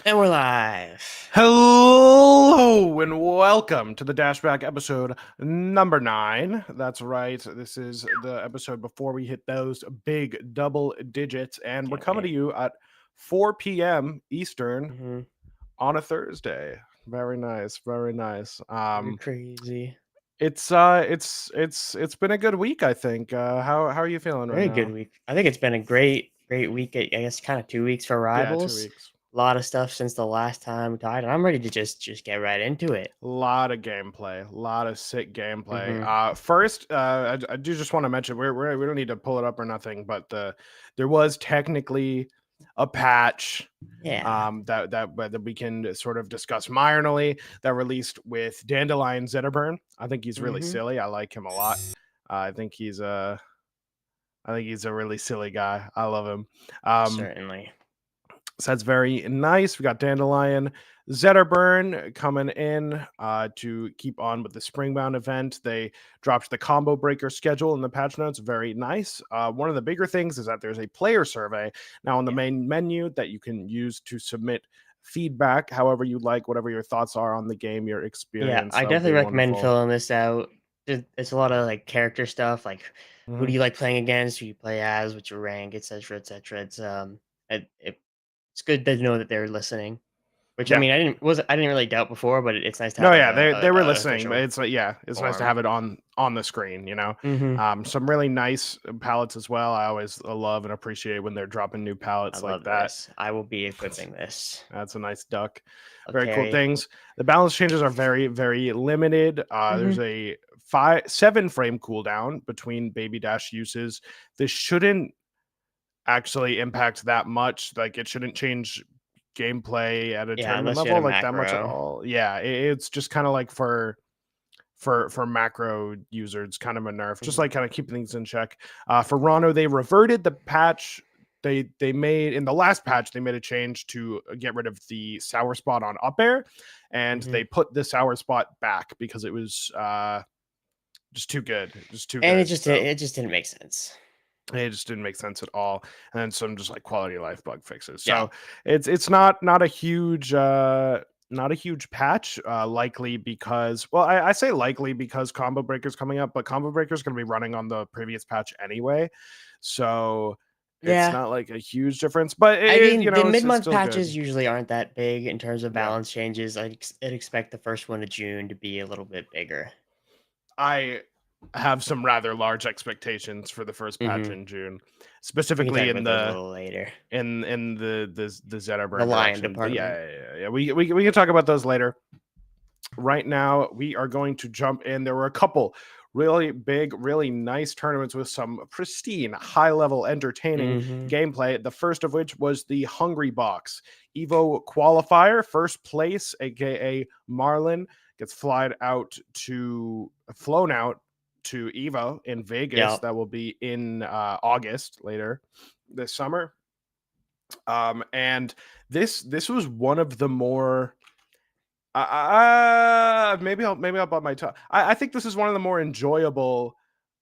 And we're live. Hello and welcome to the DashBack episode number 9. That's right. This is the episode before we hit those big double digits, and we're Can't coming to wait. you at 4 p.m. Eastern hmm on a Thursday. Very nice, very nice. Very crazy. It's been a good week, I think. How are you feeling right Very good now? week. I think it's been a great week. I guess kind of 2 weeks for Yeah, two Rivals. weeks. A lot of stuff since the last time we died, and I'm ready to just get right into it. Lot of gameplay, a lot of sick gameplay. hmm First, I do just want to mention we don't need to pull it up or nothing, but there was technically a patch Yeah. that we can sort of discuss minorly that released with Dandelion Zetterburn. I think he's really hmm silly. I like him a lot. I think he's a really silly guy. I love him. Um, Certainly. so that's very nice. We got Dandelion Zetterburn coming in to keep on with the Springbound event. They dropped the combo breaker schedule in the patch notes. Very nice. One of the bigger things is that there's a player survey now on the Yeah. main menu that you can use to submit feedback however you like, whatever your thoughts are on the game, your Yeah. experience. I That would definitely be recommend wonderful. filling this out. It's a lot of like character stuff, like who Mhm. do you like playing against, who you play as, what's your rank, etc., etc. It's good to know that they're listening. Which I Yeah. mean, I didn't really doubt before, but it's nice to No, have like yeah, they were a listening, but official it's like, yeah, it's nice to form. have it on the screen, you know. Mhm. Some really nice palettes as well. I always love and appreciate when they're dropping new I palettes like love that. this. I will be equiping this. That's a nice duck. I'll Very cool carry. things. The balance changes are very limited. There's Mhm. a 7 frame cooldown between Baby Dash uses. This shouldn't actually impact that much. Like it shouldn't change gameplay at a Yeah, tournament unless you had level a like that much at macro. all. Yeah, it's just kind of like for macro users, kind of a nerf, just Mhm. like kind of keeping things in check. For Rano, they reverted the patch. They made in the last patch they made a change to get rid of the sour spot on up air, and Mhm. they put the sour spot back because it was just too good, just too And good. So it just didn't make sense. it just didn't make sense at all. And then some just like quality of life bug fixes. Yeah. So it's not a huge not a huge patch, likely because, well, I say likely because Combo Breaker's coming up, but Combo Breaker's going to be running on the previous patch anyway, so it's Yeah. not like a huge difference. But I you mean, the know, it's mid-month still good. patches usually aren't that big in terms of Yeah, balance changes. I'd expect the first one of June to be a little bit bigger. I have some rather large expectations for the first patch Mhm. in June, We can talk specifically about those a little later. in the The Zetterburn lion direction. But department. yeah. We can talk about those later. Right now, we are going to jump in. There were a couple really big, really nice tournaments with some pristine, high level, entertaining Mhm. gameplay. The first of which was the Hungry Box Evo Qualifier. First place, aka Marlin, gets flown out to Evo in Vegas. Yep. That will be in August later this summer. And this was one of the more maybe I'll bump my toe. I think this is one of the more enjoyable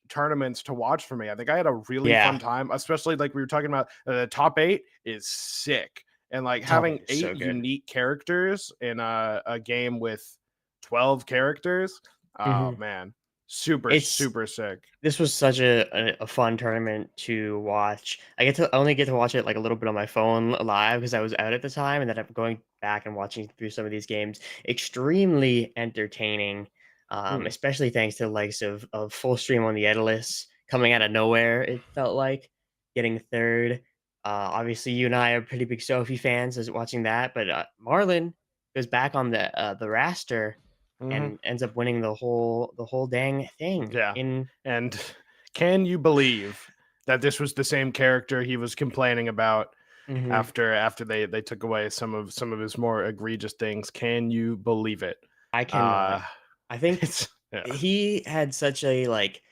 tournaments to watch for me. I think I had a really fun Yeah. time, especially like we were talking about. The top 8 is sick, and like Top having 8 is so 8 good. unique characters in a game with 12 characters. Oh Mhm. man, super It's super sick. This was such a fun tournament to watch. I only get to watch it, like, a little bit on my phone live because I was out at the time, and then I'm going back and watching through some of these games. Extremely entertaining, Hmm. especially thanks to the likes of Full Stream on the Edalus coming out of nowhere, it felt like, getting 3rd. Obviously, you and I are pretty big Sophie fans as watching that, but, Marlon goes back on the raster Hmm. and ends up winning the whole dang thing Yeah, in and can you believe that this was the same character he was complaining about Mhm. after they took away some of his more egregious things? Can you believe it? I cannot. Uh I think it's yeah. he had such a, like,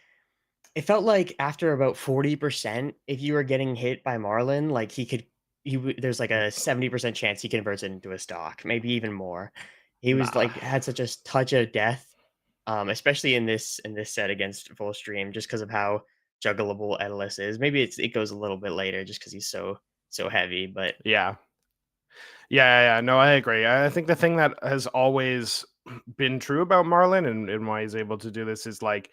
it felt like after about 40%, if you were getting hit by Marlin, like, there's like a 70% chance he converts it into a stock, maybe even more. He was Nah. like had such a touch of death, especially in this set against Full Stream, just because of how juggleable Edalus is. Maybe it goes a little bit later just because he's so heavy, but Yeah. Yeah. No, I agree. I think the thing that has always been true about Marlon and why he's able to do this is like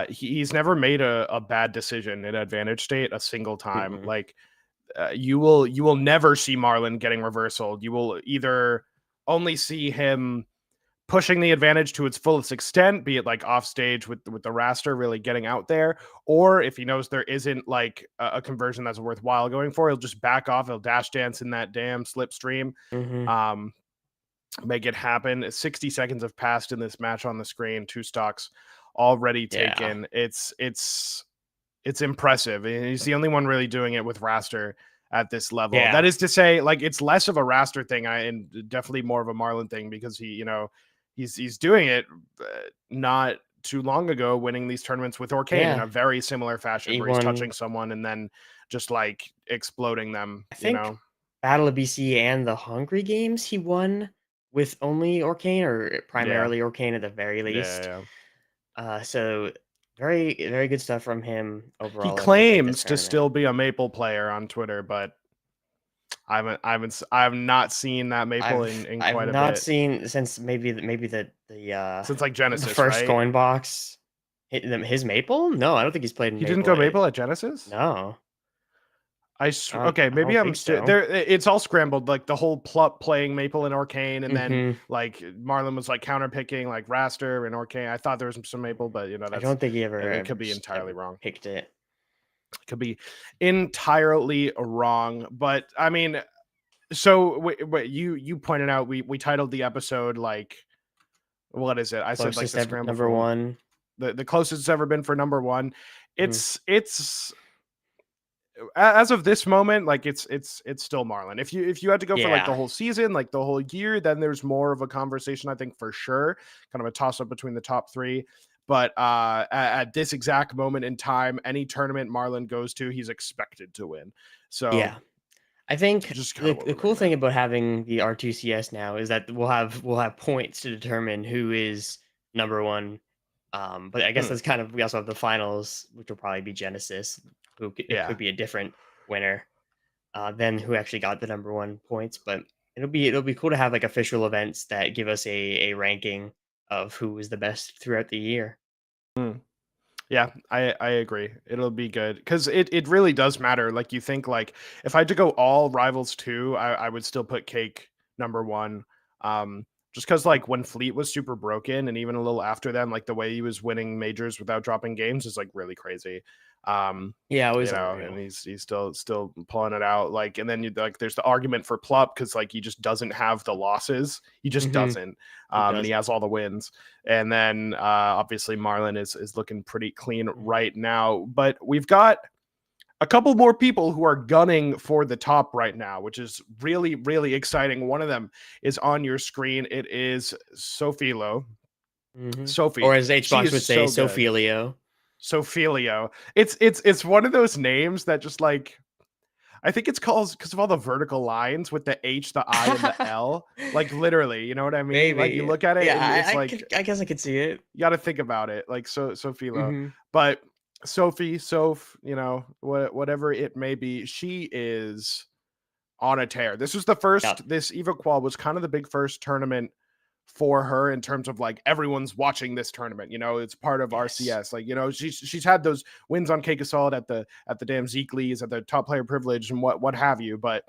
he's never made a bad decision in advantage state a single time. Mm-mm. Like you will never see Marlon getting reversal. You will either only see him pushing the advantage to its fullest extent, be it like off stage with the raster really getting out there, or if he knows there isn't like a conversion that's worthwhile going for, he'll just back off. He'll dash dance in that damn slipstream, Mm-hmm. um, make it happen. 60 seconds have passed in this match on the screen. 2 stocks already Yeah. taken. It's impressive. He's the only one really doing it with raster at this level. That Yeah. is to say, like it's less of a raster thing, and definitely more of a Marlon thing because he's doing it not too long ago, winning these tournaments with Orcane in Yeah. a very similar fashion, He where he's won, touching someone and then just like exploding them. I think, Battle of BC and the Hungry Games he won with only Orcane or Yeah, primarily Orcane at the very yeah, least. yeah. So very, very good stuff from him He overall in this claims to tournament. still be a Maple player on Twitter, but I have not seen that Maple in I've quite a not bit seen since maybe since like the Genesis, first right? coin box his Maple? No, I don't think he's played in He didn't Maple. go Maple at Genesis. No, Okay, I maybe don't I'm think still so. there. It's all scrambled, like the whole Plup playing Maple and Orcane, and then Hmm. like Marlon was like counter picking like Raster and Orcane. I thought there was some Maple, but I that's don't think he it could be entirely ever wrong. picked it. Could be entirely wrong, but I mean, so wait, you pointed out we titled the episode like what is it? I said like Closest the ever, scramble number for one. the closest it's ever been for number one. Mhm. It's as of this moment, like it's still Marlon. If you had to go for like the Yeah, whole season, like the whole year, then there's more of a conversation, I think, for sure. Kind of a toss up between the top three. But at this exact moment in time, any tournament Marlon goes to, he's expected to win. So yeah. I think just kind the of what the we're cool looking thing at. about having the R2CS now is that we'll have points to determine who is number one. But I guess Hmm. that's kind of we also have the finals, which will probably be Genesis, it Yeah. could be a different winner than who actually got the number one points. But it'll be cool to have like official events that give us a ranking of who was the best throughout the year. Hmm. Yeah, I agree. It'll be good because it really does matter. Like you think like if I had to go all Rivals 2, I would still put Cake number one. Just because like when Fleet was super broken and even a little after then, like the way he was winning majors without dropping games is like really crazy. Um, Yeah, it was and unreal. he's still pulling it out. Like, and then you like there's the argument for Plup because like he just doesn't have the losses. He just Hmm. doesn't. He And he has doesn't. all the wins. And then obviously Marlon is looking pretty clean Mhm. right now. But we've got a couple more people who are gunning for the top right now, which is really, really exciting. One of them is on your screen. It is Sophilo. Mhm. Sophie. Or as She Hbox is would say, so good. Sophilio. Sophilio. It's one of those names that just like I think it's called because of all the vertical lines with the H, the I, and the L. Like literally, you know what I mean? Like you Maybe. look at it Yeah, and it's like I guess I could see it. you got to think about it. Like Sophilo, Mhm. but Sophie, Soph, whatever it may be, she is on a tear. This was the Yep. first. This Eva Qual was kind of the big first tournament for her in terms of like everyone's watching this tournament. It's part of Yes. RCS. Like she's had those wins on Cake Assault at the damn Zeeklys at the top player privilege and what have you. But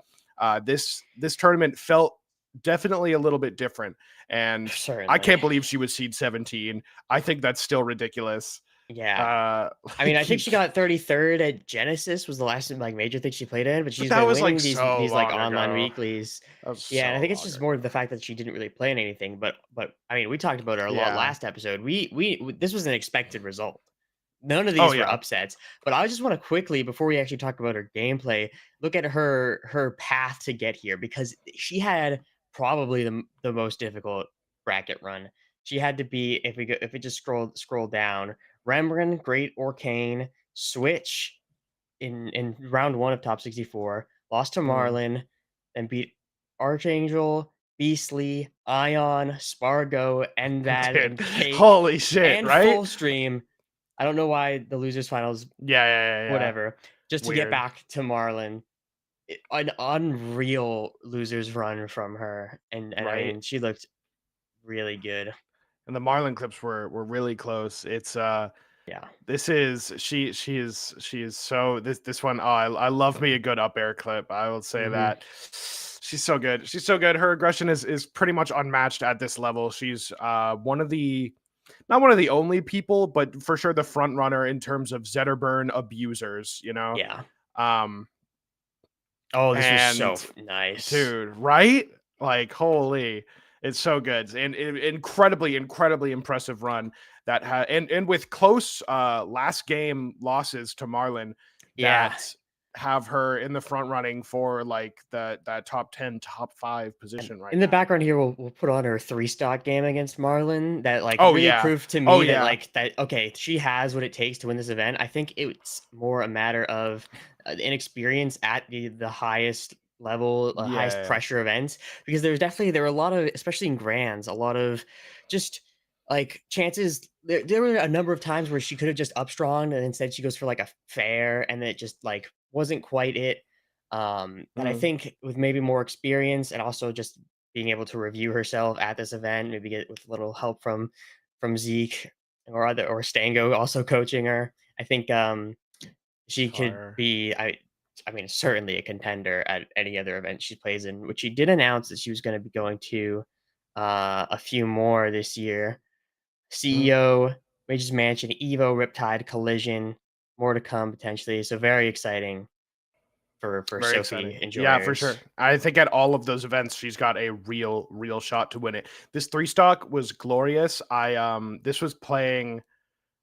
this tournament felt definitely a little bit different. And I Certainly. can't believe she was seed 17. I think that's still ridiculous. Yeah. Uh, I mean, I like think she got 33rd at Genesis was the last like major thing she played in, but but she's that been was like winning so these like long online ago. weeklies. That was Yeah, and I so think it's long just more ago. the fact that she didn't really play in anything. But I mean, we talked about her a lot Yeah. last episode. This was an expected result. None of Oh these were yeah. upsets, but I just want to quickly, before we actually talk about her gameplay, look at her path to get here because she had probably the most difficult bracket run. She had to be if we just scroll down, Rembrandt, Great Orcane, Switch in round one of top 64, lost to Mm. Marlin, then beat Archangel, Beastly, Ion, Spargo, Envad, Dude, and Cake, holy shit, and right? Full Stream. I don't know why the losers finals, Yeah. whatever, just to get Weird. back to Marlin. an unreal losers run from her, and I right? mean, she looked really good. And the Marlin clips were really close. It's Yeah. this is she is so this one. Oh, I love me a good up air clip. I will say Mhm. that she's so good. She's so good. Her aggression is pretty much unmatched at this level. She's one of the not one of the only people, but for sure the front runner in terms of Zetterburn abusers. Yeah. Um, Oh, this was so and f nice. dude, right? Like, holy, it's so good. And incredibly, incredibly impressive run that had and with close last game losses to Marlin Yeah. that have her in the front running for like that top 10, top 5 And position right in the now. background here, we'll put on her 3 stock game against Marlin that, like, Oh really yeah. proved to Oh me that, yeah. like, that, okay, she has what it takes to win this event. I think it's more a matter of, inexperience at the highest level, highest Yeah. pressure events, because there were a lot of, especially in grands, a lot of just, like, chances there were a number of times where she could have just upstrong, and instead she goes for, like, a fair, and it just, like, wasn't quite it. That I Mm, think with maybe more experience and also just being able to review herself at this event, maybe get with a little help from Zeke or Stango also coaching her. I think she could fire. be I mean certainly a contender at any other event she plays in, which she did announce that she was going to be going to a few more this year. Mm. CEO, Wages Mansion, Evo, Riptide, Collision, more to come potentially. So very exciting for Very Sophie exciting. Yeah, for enjoyers. sure. I think at all of those events, she's got a real shot to win it. This 3 stock was glorious. This was playing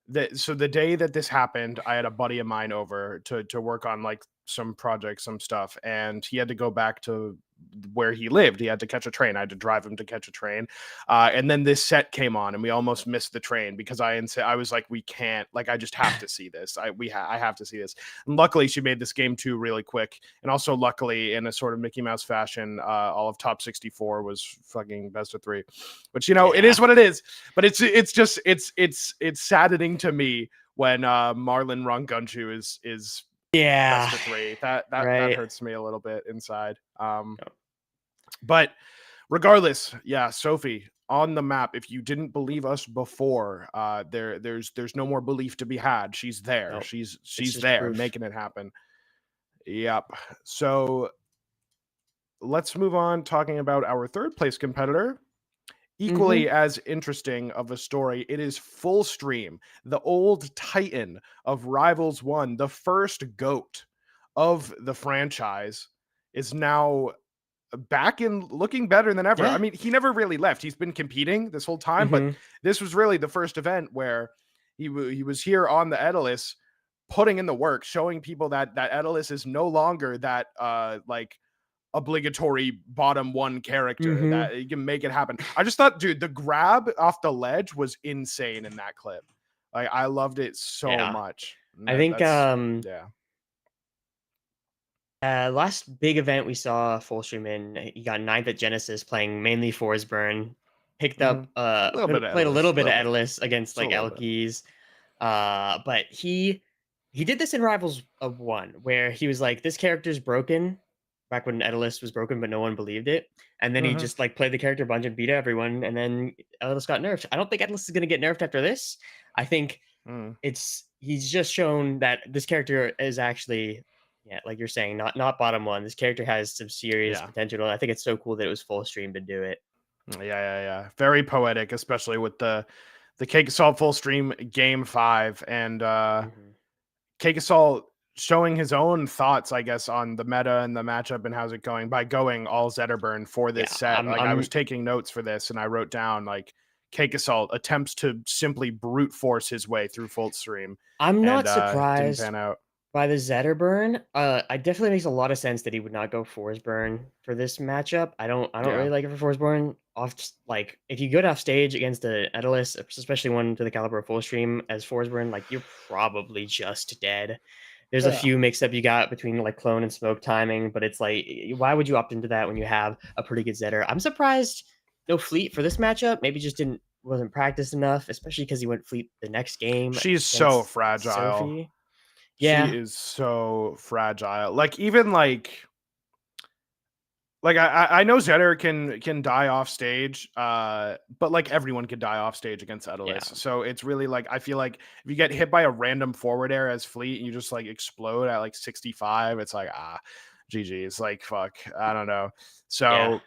the day that this happened, I had a buddy of mine over to work on like some projects, some stuff, and he had to go back to where he lived. He had to catch a train. I had to drive him to catch a train. And then this set came on and we almost missed the train because I was like, we can't, like, I just have to see this. I have to see this. And luckily she made this game 2 really quick. And also luckily in a sort of Mickey Mouse fashion, all of top 64 was fucking best of 3, which, it is Yeah. what it is. But it's just it's saddening to me when Marlon Rongunchu is Yeah. best of 3. That Right. hurts me a little bit inside. Yep. But regardless, yeah, Sophie on the map. If you didn't believe us before, there's no more belief to be had. She's there. Nope. It's She's just there, proof. making it happen. Yep. So let's move on talking about our third place competitor. Mhm. Equally as interesting of a story, it is Full Stream, the old titan of Rivals 1, the first GOAT of the franchise, is now back in looking better than ever. I Yeah. mean, he never really left. He's been competing this whole time, but Mhm. this was really the first event where he was here on the Edelus, putting in the work, showing people that Edelus is no longer that like obligatory bottom 1 character, Mhm. that you can make it happen. I just thought, dude, the grab off the ledge was insane in that clip. Like, I loved it so Yeah. much. And I think, that's yeah. last big event we saw Full Stream in, he got ninth at Genesis playing mainly Forsburn, picked Mhm. up, A little bit of played a Edelus, little a bit of little bit, Edalus against, just a like, little bit. Elkies. But he did this in Rivals of 1, where he was like, "This character's broken," back when Edalus was broken, but no one believed it, and then he Mhm. just, like, played the character a bunch and beat everyone, and then Edalus got nerfed. I don't think Edalus is gonna get nerfed after this. I think Mm. he's just shown that this character is actually, yeah, like you're saying, not bottom 1. This character has some serious Yeah. potential, and I think it's so cool that it was Full Stream to do it. Yeah. Very poetic, especially with the Cake Assault full stream game 5, and Mhm. Cake Assault showing his own thoughts, I guess, on the meta and the matchup and how's it going by going all Zetterburn for this Yeah, set. Like, I was taking notes for this and I wrote down like Cake Assault attempts to simply brute force his way through full stream, I'm and not didn't surprised pan out. by the Zetterburn. It definitely makes a lot of sense that he would not go Forsburn for this matchup. I don't Yeah. really like it for Forsburn. Like if you go off stage against a Edalus, especially one to the caliber of Full Stream as Forsburn, like you're probably just dead. There's a Yeah. few mix up you got between like clone and smoke timing, but it's like why would you opt into that when you have a pretty good Zetter? I'm surprised no Fleet for this matchup. Maybe just didn't wasn't practiced enough, especially because he went Fleet the next game She's so against fragile. Sophie. She Yeah. is so fragile. Like, even like Like I know Zetter can die off stage, but like everyone can die off stage against Yeah. Edelus. So it's really like I feel like if you get hit by a random forward air as fleet and you just like explode at like 65, it's like GG. It's like fuck. I don't know. Yeah. So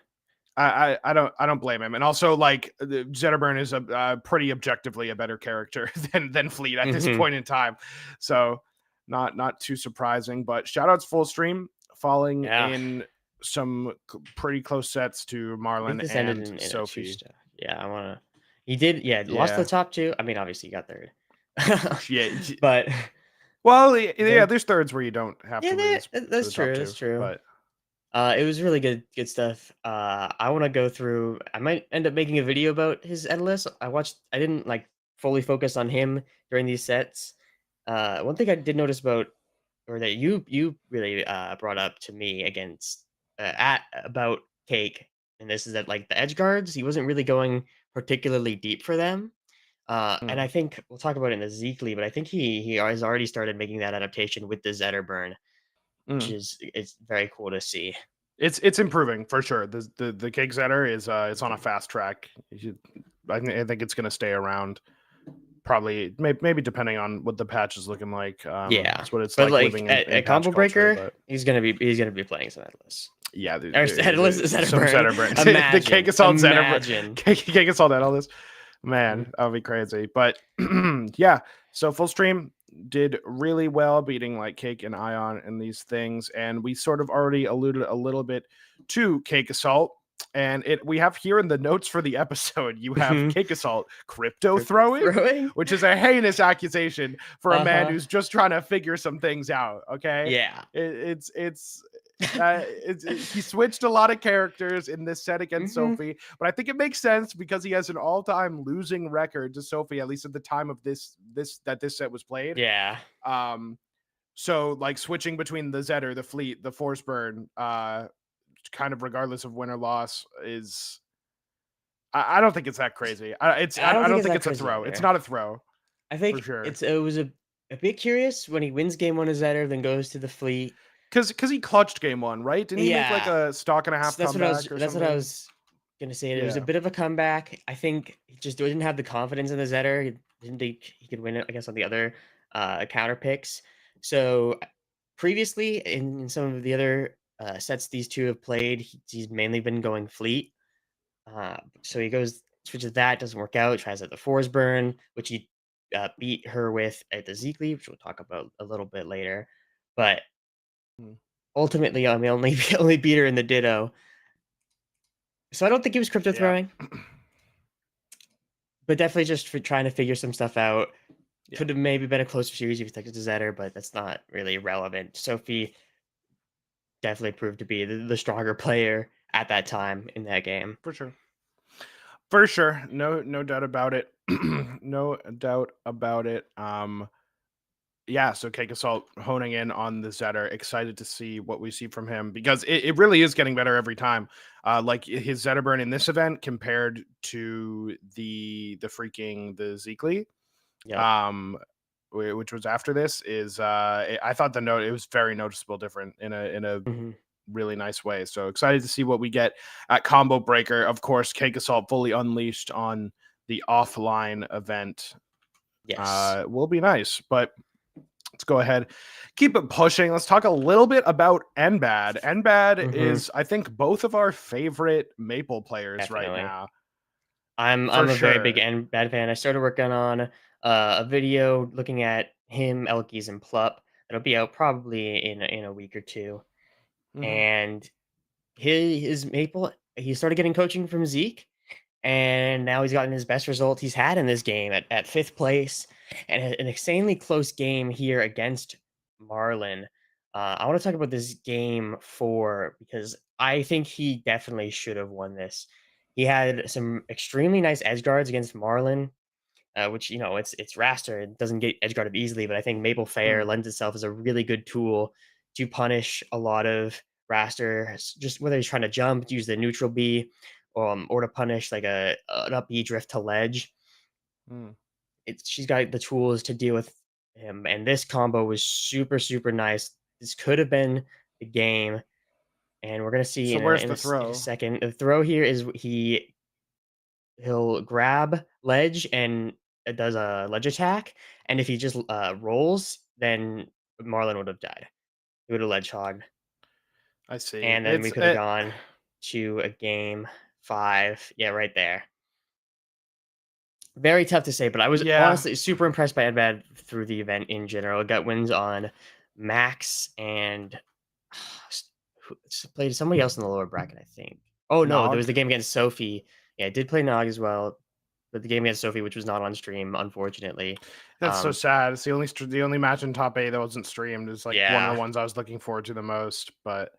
I don't blame him. And also like Zetterburn is a pretty objectively a better character than Fleet at this Hmm. point in time. So not too surprising. But shout outs full stream falling Yeah. in some pretty close sets to I think Marlon this ended and in a two Sophie. star. Yeah, I wanna. He did. Yeah, lost the Yeah. top two. I mean, obviously, he got third, Yeah. but Well, yeah, the there's thirds where you don't have yeah, to lose to that's the top true. That's two. true. But It was really good stuff. I want to go through. I might end up making a video about his Endless. I watched. I didn't like fully focus on him during these sets. One thing I did notice about, or that you really brought up to me against at about Cake, and this is that like the edge guards, he wasn't really going particularly deep for them. And I mm, think we'll talk about it in the Zeekly, but I think he has already started making that adaptation with the Zetterburn, which mm. is it's very cool to see. It's improving for sure. The cake setter is it's on a Mhm. fast track. I think it's going to stay around. Probably maybe depending on what the patch is looking like. Yeah, It's what it's but like like living in at patch Combo culture. Breaker, But he's gonna be playing some Endless yeah, or Endless some Zetterburn. Zetterburn, the cake Imagine, assault Zetterburn, imagine. cake assault all this. Mhm. Man, that would be crazy. But yeah, so full stream did really well, beating like Cake and Ion and these things. And we sort of already alluded a little bit to Cake Assault. And we have here in the notes for the episode, you have Mhm. Cake Assault crypto Crypto throwing, throwing. which is a heinous accusation for a Uh man huh. who's just trying to figure some things out. Okay. Yeah. He switched a lot of characters in this set against Hmm. Sophie, but I think it makes sense because he has an all-time losing record to Sophie, at least at the time of this set was played. Yeah. Um, so like switching between the Zetter, the Fleet, the Force Burn, kind of regardless of win or loss, is I don't think it's that crazy. I don't I think don't it's think that it's a crazy throw. It's either. not a throw I for think sure. it was a bit curious when he wins game one as Zetter, then goes to the Fleet. Because he clutched game one, right? Didn't he make like Yeah, a stock and a half so comeback or that's what I something? was gonna say. It was a Yeah. bit of a comeback. I think he just didn't have the confidence in the Zetter. He didn't think he could win it, I guess, on the other counter picks. So previously in some of the other sets these two have played, he's mainly been going Fleet. So he goes switches that, doesn't work out, tries at the Force Burn, which he beat her with at the Zeekly, which we'll talk about a little bit later. But Mm. ultimately, I mean, only only beat her in the Ditto. So I don't think he was crypto Yeah. throwing, but definitely just for trying to figure some stuff out. Yeah. Could have maybe been a closer series if he took it to Zetter, but that's not really relevant. Sophie definitely proved to be the stronger player at that time in that game. For sure. For sure. No doubt about it. No doubt about it. Yeah, so Cake Assault honing in on the Zetter. Excited to see what we see from him because it really is getting better every time. Like his Zetter burn in this event compared to the Zeekly, Yep. um, which was after this, is I thought it was very noticeable different in a Hmm. really nice way. So excited to see what we get at Combo Breaker. Of course, Cake Assault fully unleashed on the offline event Yes. will be nice. But let's go ahead, keep it pushing. Let's talk a little bit about NBAD. NBAD Hmm. is, I think, both of our favorite Maple players right Definitely. now, for I'm a very big sure. Bad fan. I started working on a video looking at him, Elkies, and Plup. That'll be out probably in a week or two. Hmm. And his Maple, he started getting coaching from Zeke, and now he's gotten his best result he's had in this game at fifth place, and an insanely close game here against Marlin. I want to talk about this game four because I think he definitely should have won this. He had some extremely nice edge guards against Marlin, which it's Raster. It doesn't get edge guarded easily, but I think Maple Fair Mm, lends itself as a really good tool to punish a lot of Raster. Just whether he's trying to jump, use the neutral B, or to punish like an up B drift to ledge. mm. She's got the tools to deal with him, and this combo was super nice. This could have been the game, and we're gonna see So in a where's in a, the s- in a throw? second. The throw here is he'll grab ledge and it does a ledge attack, and if he just rolls, then Marlin would have died. He would have ledge hogged, I see. and then we could have gone to a game 5. Yeah, right there. Very tough to say, but I was Yeah, honestly super impressed by Edbad through the event in general. Got wins on Max and played somebody else in the lower bracket, I think. Oh no, there was Nog. the game against Sophie. Yeah, I did play Nog as well, but the game against Sophie, which was not on stream, unfortunately. That's so Um, sad. It's the only match in top 8 that wasn't streamed. It's like one of the yeah, ones I was looking forward to the most, but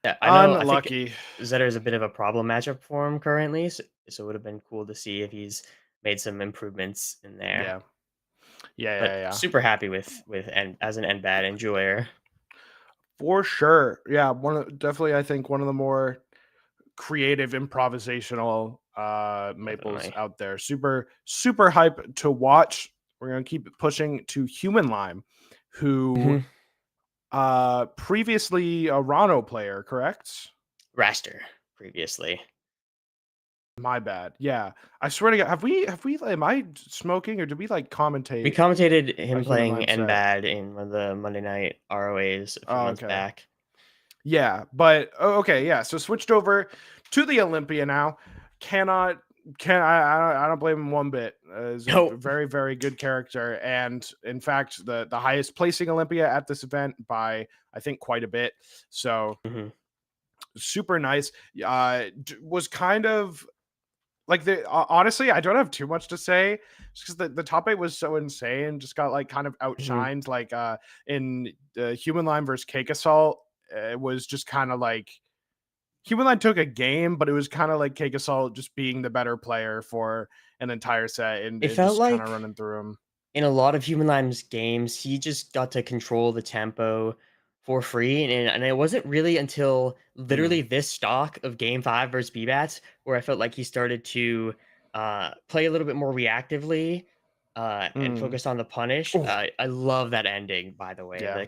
yeah, I know. I think unlucky. Zetter is a bit of a problem matchup for him currently, so it would have been cool to see if he's made some improvements in there. Yeah. Yeah, But yeah, yeah. super happy with and as an NBAD enjoyer, For sure. Yeah, definitely I think one of the more creative improvisational maples definitely. out there. Super hype to watch. We're going to keep pushing to Human Lime, who Mhm. previously a Rano player, correct? Raster previously. My bad. Yeah. I swear to God, have we am I smoking or did we like We commentate commentated a him Human playing Lime set? NBAD in one of the Monday night ROAs a few Oh, months okay. back. Yeah, but okay, yeah. So switched over to the Olympia now. Cannot can I don't blame him one bit. Is a No. very very good character, and in fact the highest placing Olympia at this event by I think quite a bit. So Mhm, super nice. Was kind of like honestly, I don't have too much to say because the top 8 was so insane. Just got like kind of mhm. outshined. Like in Human Line versus Cake Assault, it was just kind of like Human Line took a game, but it was kind of like Cake Assault just being the better player for an entire set and It felt just kind of like running through him. in a lot of Human Lime's games, he just got to control the tempo for free, and it wasn't really until Mm, literally this stock of Game 5 versus BBATS where I felt like he started to, play a little bit more reactively, and mm. focus on the punish. Oh, I love that ending, by the way, yeah,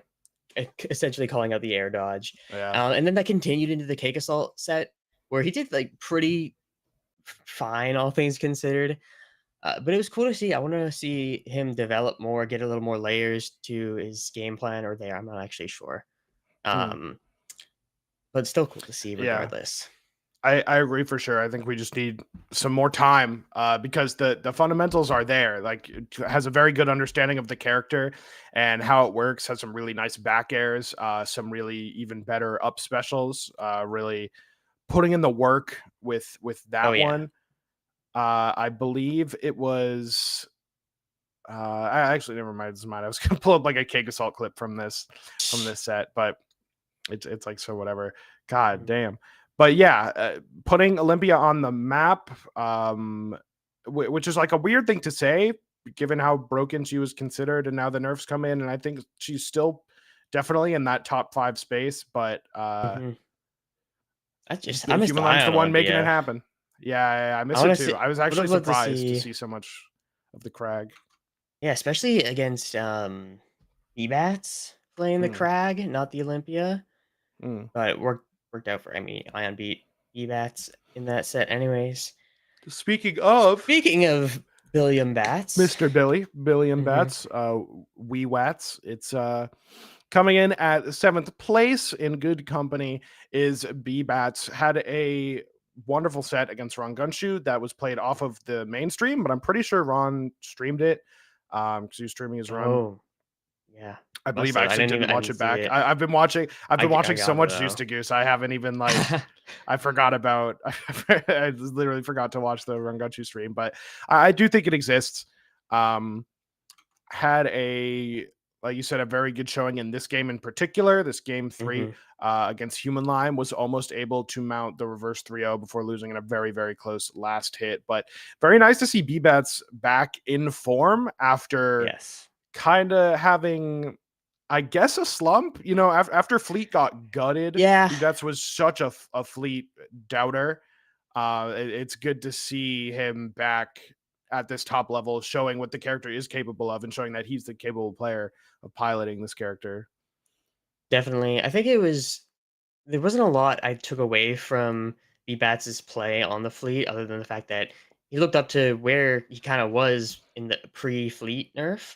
essentially calling out the air dodge, yeah. and then that continued into the Cake Assault set where he did, like, pretty fine, all things considered. But it was cool to see. I want to see him develop more, get a little more layers to his game plan, or there. I'm not actually sure. Mm, Um, but still cool to see yeah. regardless. I agree for sure. I think we just need some more time because the fundamentals are there. Like it has a very good understanding of the character and how it works. Has some really nice back airs, some really even better up specials. Really putting in the work with Oh that yeah. one. I believe it was. I actually never mind. It doesn't matter. I was gonna pull up like a cake assault clip from this set, but it's like so whatever. God Mhm, damn. But yeah, putting Olympia on the map, which is like a weird thing to say, given how broken she was considered, and now the nerfs come in, and I think she's still definitely in that top 5 space. But mhm. I missed the Human eye Lime's the on one making it Olympia. happen. Yeah, yeah, I I miss want it to too. see. I was Would actually have loved to surprised to see. see so much of the crag. Yeah, especially against BBATS playing the Mm, Crag, not the Olympia. mm. But it worked out for Ion beat BBATS in that set, anyways. Speaking of Speaking of Billiam Bats. Mr. Billy and Mhm, Bats, Wee Wats. It's coming in at 7th place in good company is B Bats. Had a wonderful set against Ron Gunshoe that was played off of the mainstream, but I'm pretty sure Ron streamed it because he was streaming his run. oh. Yeah, I believe must I have. actually didn't I watch didn't it see back. it. I've been watching. I've been I watching so got it much Juice though. to Goose. I haven't even like. I forgot about. I literally forgot to watch the Rangachu stream, but I do think it exists. Um, had a like you said a very good showing in this game in particular. This game 3 Mhm, against Human Lime was almost able to mount the reverse 3-0 before losing in a very very close last hit. But very nice to see B-Bats back in form after yes. kind of having I guess a slump, after Fleet got gutted. Yeah, That's was such a Fleet doubter. It's good to see him back at this top level, showing what the character is capable of, and showing that he's the capable player of piloting this character. definitely. I think it was there wasn't a lot I took away from B-Bats' play on the fleet, other than the fact that he looked up to where he kind of was in the pre-fleet nerf,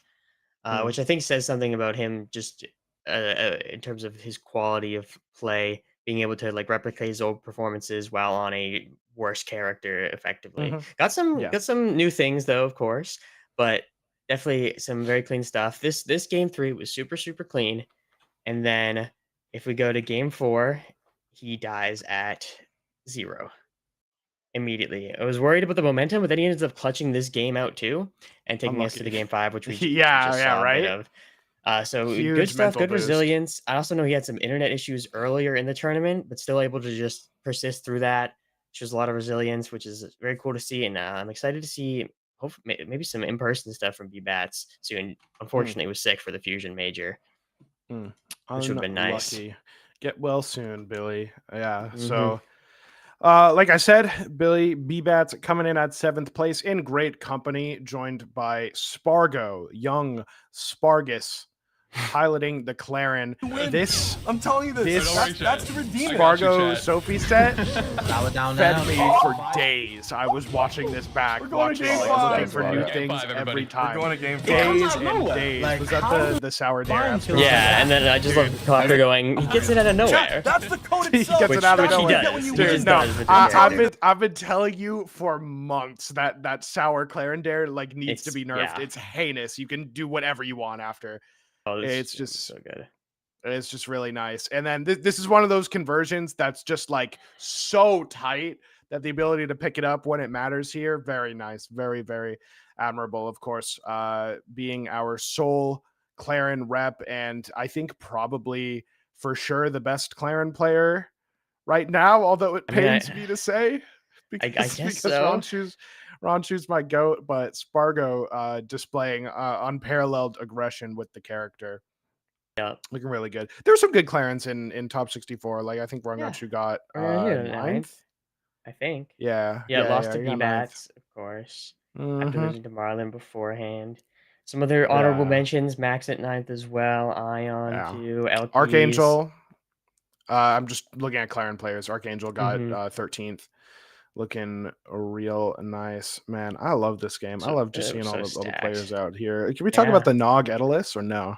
Mm, which I think says something about him just in terms of his quality of play, being able to like replicate his old performances while on a worse character effectively. mhm. Yeah. Got some new things though, of course, but definitely some very clean stuff. This game three was super clean, and then if we go to game four, he dies at 0 immediately. I was worried about the momentum, but then he ends up clutching this game out too and taking us to the Unlucky. game five, which we Yeah, just yeah, saw a bit right? of. So good Huge stuff, mental good boost. resilience. I also know he had some internet issues earlier in the tournament, but still able to just persist through that. Shows a lot of resilience, which is very cool to see. And I'm excited to see maybe some in person stuff from B Bats soon. Mm, Unfortunately, it was sick for the Fusion Major, mm. which would have been nice. Unlucky. Get well soon, Billy. Yeah. Hmm. So like I said, Billy B-Bats coming in at 7th place in great company, joined by Spargo, young Spargus, piloting the Claren. To win. This I'm telling you this. this- That's to redeem it. Spargo Sophie set Bow it down fed now. me for days. I was watching this back, We're going to watching, game looking five. for We're new going to things game five, every everybody. time. We're going to game five. Days Comes out of and nowhere. days. Like, Was that how the sour dare Barn episode? kills Yeah, and then I just love Copter going, he gets it out of nowhere. That's the code He itself. gets it out of Which he nowhere. does. He Dude, just no, does with his character. I've been telling you for months that sour Claren dare like needs to It's- be nerfed. yeah. It's heinous. You can do whatever you want after. Oh, It's this just so good. it's just really nice. And then this is one of those conversions that's just like so tight that the ability to pick it up when it matters here, very nice, very admirable. Of course, being our sole Claren rep, and I think probably for sure the best Claren player right now, although it I mean, pains me to say guess because so. Ron Chu's my goat, but Spargo displaying unparalleled aggression with the character. Yeah. Looking really good. There's some good Clarence in top 64. Like I think Yeah. Rangachu got We're here ninth. ninth, I think. Yeah. Yeah, lost to he B got ninth. Bats, of course. After Mhm. losing to Marlin beforehand. Some other honorable mentions, Max at ninth as well, Ion Yeah. to LPs. Archangel. I'm just looking at Claren players. Archangel got Mhm. 13th. Looking real nice. Man, I love this game. I So- love just it seeing was all so the stacked. players out here. Can we talk about the Nog Edelis or no?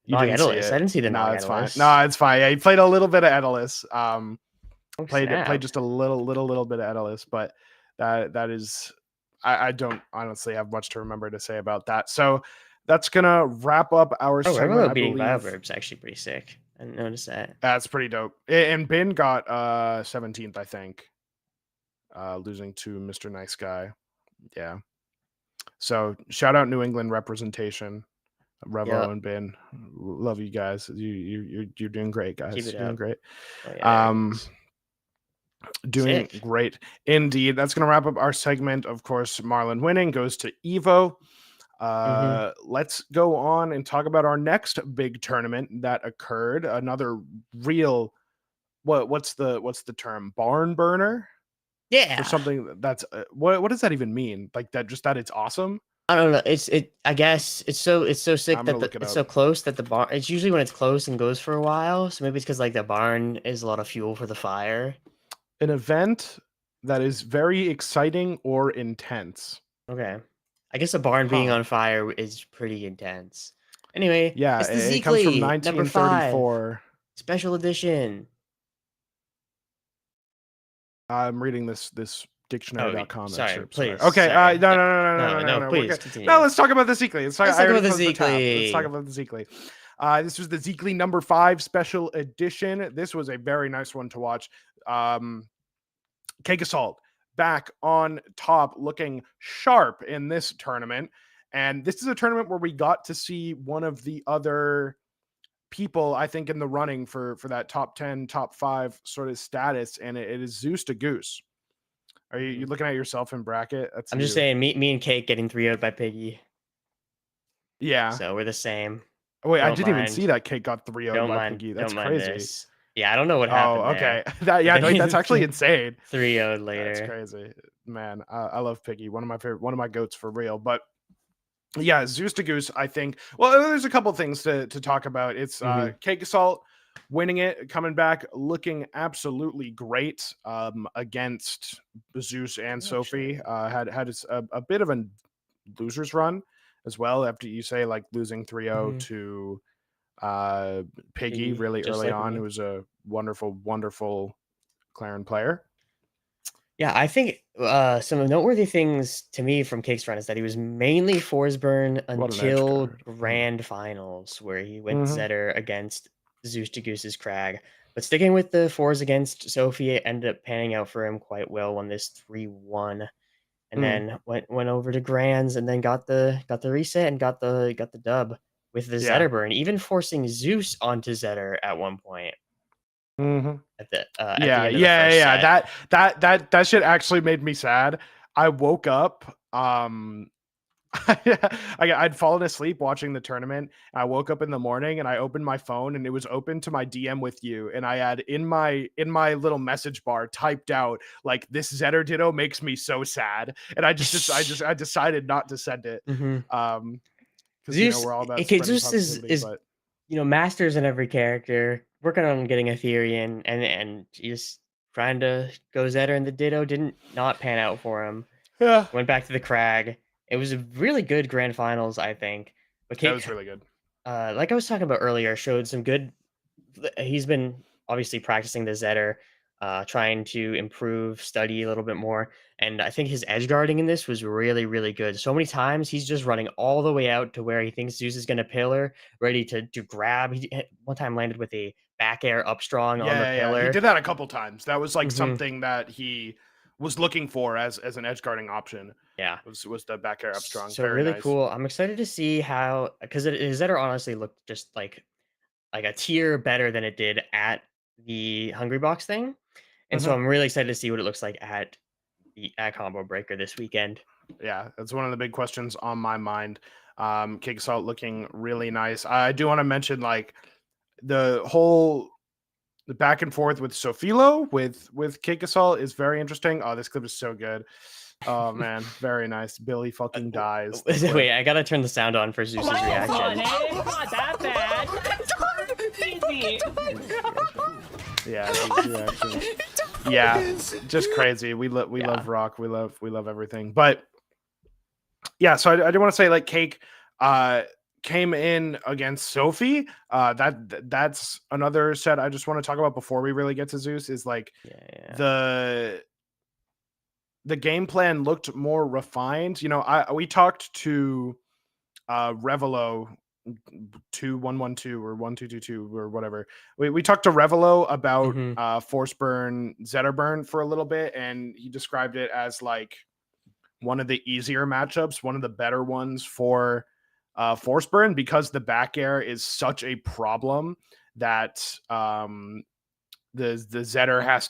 You Nog didn't see Edelis. it. I didn't see the No, Nog it's fine. Edelis. No, it's fine. Yeah, he played a little bit of Edelis. Oh, Played snap. just a little bit of Edelis, but that is I don't honestly have much to remember to say about that. So that's gonna wrap up our Oh, segment. Rival I beating believe Bioverb's actually pretty sick. I didn't notice that. that's pretty dope. And Ben got 17th, I think. Losing to Mr. Nice Guy. Yeah. So shout out New England representation. Revo Yep. and Ben. Love you guys. You're doing great, guys. Keep it You're doing up. great. Oh, yeah, there it is. Doing Sick. great indeed. That's going to wrap up our segment. Of course, Marlon winning goes to Evo. Let's go on and talk about our next big tournament that occurred. Another real what's the term? Barn burner Yeah. or something that's what does that even mean? Like that just that it's awesome? I don't know. I guess it's so sick I'm that gonna look it it's up. so close that the barn. It's usually when it's close and goes for a while. So maybe it's because like the barn is a lot of fuel for the fire. An event that is very exciting or intense. Okay. I guess a barn being Huh. on fire is pretty intense. Anyway, Yeah, it's the it comes from Zeekly number 5 1934. special edition. I'm reading this dictionary.com. sorry, excerpt, please, Okay, sorry. no, No, we're please good. continue. No, let's talk about the Zeekly. Let's talk about the Zeekly. Let's talk about the Zeekly. This was the Zeekly number 5 special edition. This was a very nice one to watch. Cake Assault back on top, looking sharp in this tournament. And this is a tournament where we got to see one of the other people, I think, in the running for that top 10, top 5 sort of status, and it is Zeus to Goose. Are you looking at yourself in bracket? That's I'm just you. saying, me and Cake getting 3-0'd by Piggy. Yeah. So we're the same. Wait, I Don't didn't even mind. see that Cake got 3-0'd Don't by mind. Piggy. That's Don't mind crazy. this. Yeah, I don't know what happened. Oh, okay. There. That's actually insane. 3-0'd later. That's crazy, man. I love Piggy. One of my favorite, one of my goats for real. But yeah, Zeus to Goose. I think. Well, there's a couple things to talk about. It's Cake Assault winning it, coming back, looking absolutely great against Zeus and Sophie. Actually. Had a bit of a loser's run as well after you say like losing 3-0 Mhm. to Piggy Piggy, really just early like on, who me. was a wonderful Claren player. Yeah, I think, some noteworthy things to me from Cake's run is that he was mainly Forsburn What an edge until guard. grand finals, where he went Mm-hmm. Zetter against Zeus to Goose's Crag. But sticking with the fours against Sophie, it ended up panning out for him quite well, won this 3-1, and Mm, then went over to Grands and then got the reset and got the dub with the yeah. Zetter burn, even forcing Zeus onto Zetter at one point Mm-hmm. at the Yeah, end of the yeah, first yeah. set. That shit actually made me sad. I woke up. I'd fallen asleep watching the tournament. I woke up in the morning and I opened my phone and it was open to my DM with you. And I had in my little message bar typed out like this Zetter Ditto makes me so sad. And I decided not to send it. Mhm. Because Zeus, we're all about okay, spreading Zeus positivity, is but masters in every character, working on getting Ethereum, and just trying to go Zetter and the Ditto didn't not pan out for him. yeah, Went back to the Crag. It was a really good grand finals, I think. But that Cake, was really good. like I was talking about earlier, showed some good. He's been obviously practicing the Zetter, trying to improve, study a little bit more. And I think his edge guarding in this was really, really good. So many times he's just running all the way out to where he thinks Zeus is going to pillar, ready to grab. One time landed with a back air up strong on the Yeah. He pillar. did that a couple times. That was like Hmm. something that he was looking for as an edge guarding option. Yeah. Was the back air up strong. So Very really nice. cool. I'm excited to see how, because his Zetter honestly looked just like a tier better than it did at the Hungry Box thing. And so Mhm. I'm really excited to see what it looks like at Combo Breaker this weekend. Yeah, that's one of the big questions on my mind. Kick Salt looking really nice. I do want to mention like the back and forth with Sofilo with Kick Assault is very interesting. Oh, this clip is so good. Oh man, very nice. Billy fucking dies. The clip. Wait, I gotta turn the sound on for Zeus's reaction. It's not that bad. Easy. Yeah, his reaction. Yeah, just crazy. We Yeah. love rock. We love everything. But yeah, so I do want to say like Cake came in against Sophie. That's another set I just want to talk about before we really get to Zeus is like Yeah. the game plan looked more refined. We talked to Revelo 2112 or 1222 or whatever. We talked to Revelo about Hmm. Force Burn, Zetter Burn for a little bit, and he described it as like one of the easier matchups, one of the better ones for Force Burn because the back air is such a problem that the Zetter has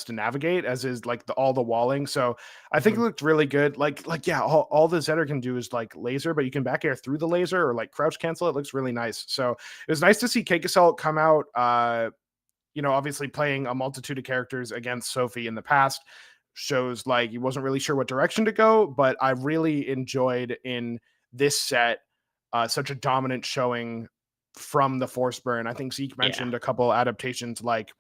to navigate, as is like all the walling. So I think Hmm. it looked really good. Like yeah, all the Zetter can do is like laser, but you can back air through the laser or like crouch cancel. It looks really nice. So it was nice to see Cake Assault come out. Obviously playing a multitude of characters against Sophie in the past shows like he wasn't really sure what direction to go, but I really enjoyed in this set such a dominant showing from the Force Burn. I think Zeke Yeah. mentioned a couple adaptations like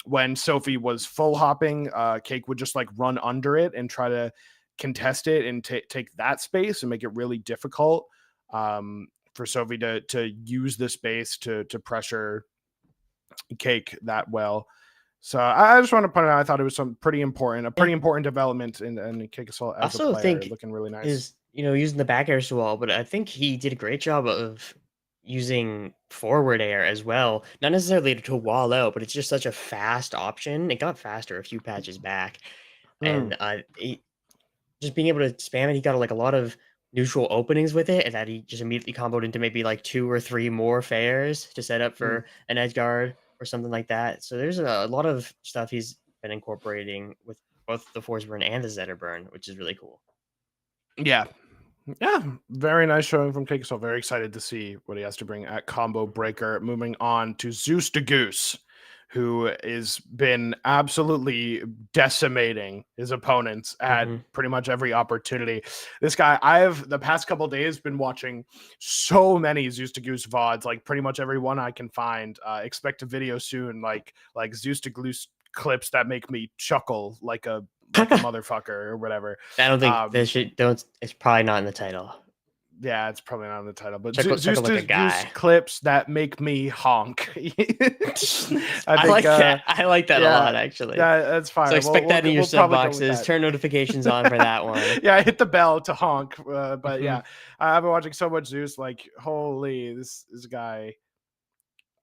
when Sophie was full hopping, Cake would just like run under it and try to contest it and take that space and make it really difficult for Sophie to use the space to pressure Cake that well. So I just want to point out I thought it was a pretty Yeah. important development in Cake Assault I as a also player, think looking really nice. is using the back air so well, but I think he did a great job of using forward air as well. Not necessarily to wall out, but it's just such a fast option. It got faster a few patches back, Mm, and just being able to spam it, he got like a lot of neutral openings with it, and that he just immediately comboed into maybe like 2 or 3 more fairs to set up mm. for an edge guard or something like that. So there's a lot of stuff he's been incorporating with both the Force Burn and the Zetter Burn, which is really cool. Yeah. Yeah, very nice showing from Cake Assault. Very excited to see what he has to bring at Combo Breaker. Moving on to Zeus to Goose. who has been absolutely decimating his opponents at pretty much every opportunity. This guy, I've the past couple days been watching so many Zeus to Goose VODs, like pretty much every one I can find. Expect a video soon, like Zeus to Goose clips that make me chuckle like a motherfucker or whatever. I don't think this should don't. It's probably not in the title. Yeah, it's probably not in the title, but Chuckle Zeus like a to Goose guy. clips that make me honk. I like that. I like that a lot, actually. Yeah, that's fine. So expect that in your sub boxes. That. Turn notifications on for that one. Yeah, hit the bell to honk. But yeah, I've been watching so much Zeus. Like, holy, this guy,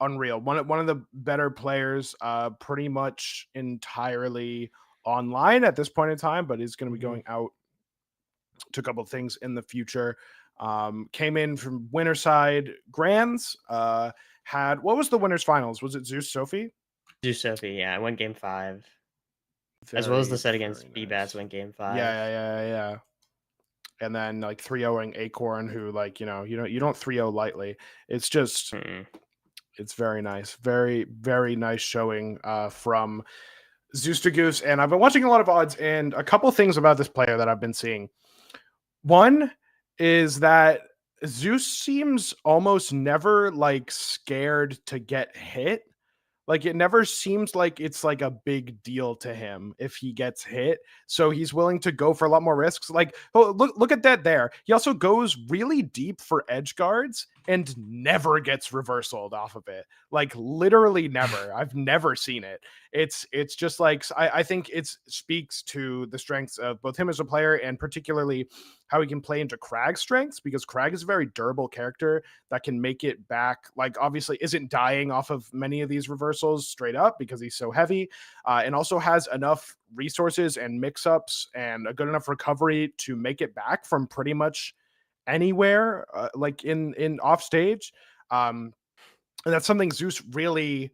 unreal. One of the better players, pretty much entirely online at this point in time, but he's going to be going out to a couple of things in the future. Came in from winner side Grands. Had, what was the winners finals? Was it Zeus Sophie? Zeus Sophie, yeah. I went game 5. As well as the set against B-Bats went game 5. Yeah. And then like 3-0ing Acorn, who like, you don't 3-0 lightly. It's just it's very nice. Very, very nice showing from Zeus to Goose. And I've been watching a lot of odds, and a couple things about this player that I've been seeing. One is that Zeus seems almost never like scared to get hit. Like, it never seems like it's like a big deal to him if he gets hit. So he's willing to go for a lot more risks. Like, oh, look at that there. He also goes really deep for edge guards and never gets reversaled off of it. Like, literally never. I've never seen it. It's just like, I think it speaks to the strengths of both him as a player, and particularly how he can play into Krag's strengths, because Krag is a very durable character that can make it back. Like, obviously isn't dying off of many of these reversals straight up because he's so heavy, and also has enough resources and mix-ups and a good enough recovery to make it back from pretty much anywhere, like in off stage. And that's something Zeus really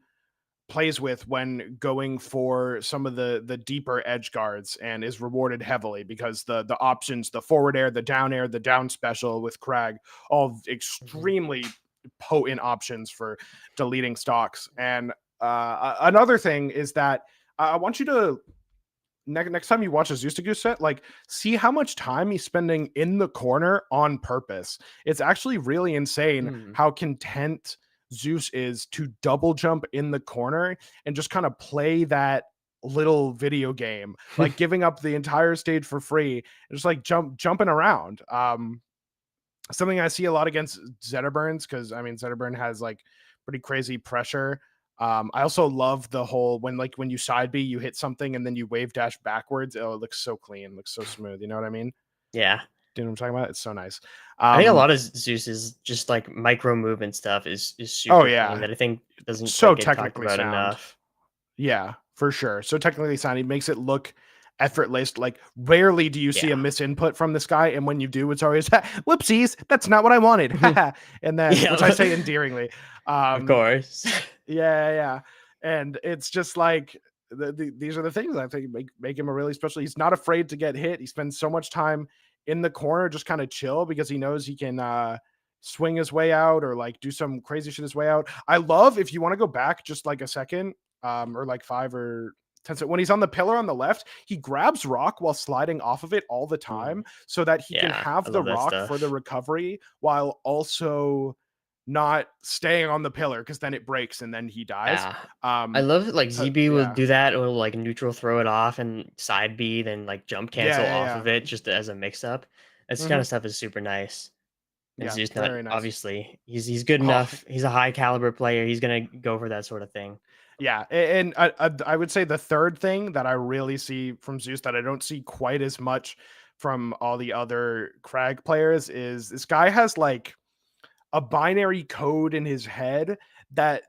plays with when going for some of the deeper edge guards, and is rewarded heavily because the options, the forward air, the down special with Krag, all extremely potent options for deleting stocks. And another thing is that I want you to next time you watch a Zeus to Goose set, like, see how much time he's spending in the corner on purpose. It's actually really insane how content Zeus is to double jump in the corner and just kind of play that little video game, like giving up the entire stage for free and just like jumping around. Something I see a lot against Zetterburns, because I mean Zetterburn has like pretty crazy pressure. I also love the whole when you side B, you hit something and then you wave dash backwards. Oh, it looks so clean, looks so smooth. You know what I mean? Yeah. Do you know what I'm talking about? It's so nice. I think a lot of Zeus's just like micro movement stuff is super clean, that I think doesn't so get talked technically about sound enough. Yeah, for sure. So technically sound. He makes it look effortless. Like, rarely do you see a misinput from this guy, and when you do, it's always whoopsies, that's not what I wanted. And then which I say endearingly. Of course. Yeah. And it's just like these are the things I think make him a really special. He's not afraid to get hit. He spends so much time in the corner just kind of chill because he knows he can swing his way out or like do some crazy shit his way out. I love, if you want to go back just like a second, or like 5 or 10 seconds, when he's on the pillar on the left, he grabs rock while sliding off of it all the time so that he can have the rock for the recovery while also not staying on the pillar, because then it breaks and then he dies. I love it. Like ZB will do that, or like neutral throw it off and side B, then like jump cancel off of it just as a mix up. This kind of stuff is super nice. And Zeus, not nice. Obviously he's good enough. He's a high caliber player. He's gonna go for that sort of thing. Yeah, and I would say the third thing that I really see from Zeus that I don't see quite as much from all the other Krag players is this guy has like a binary code in his head that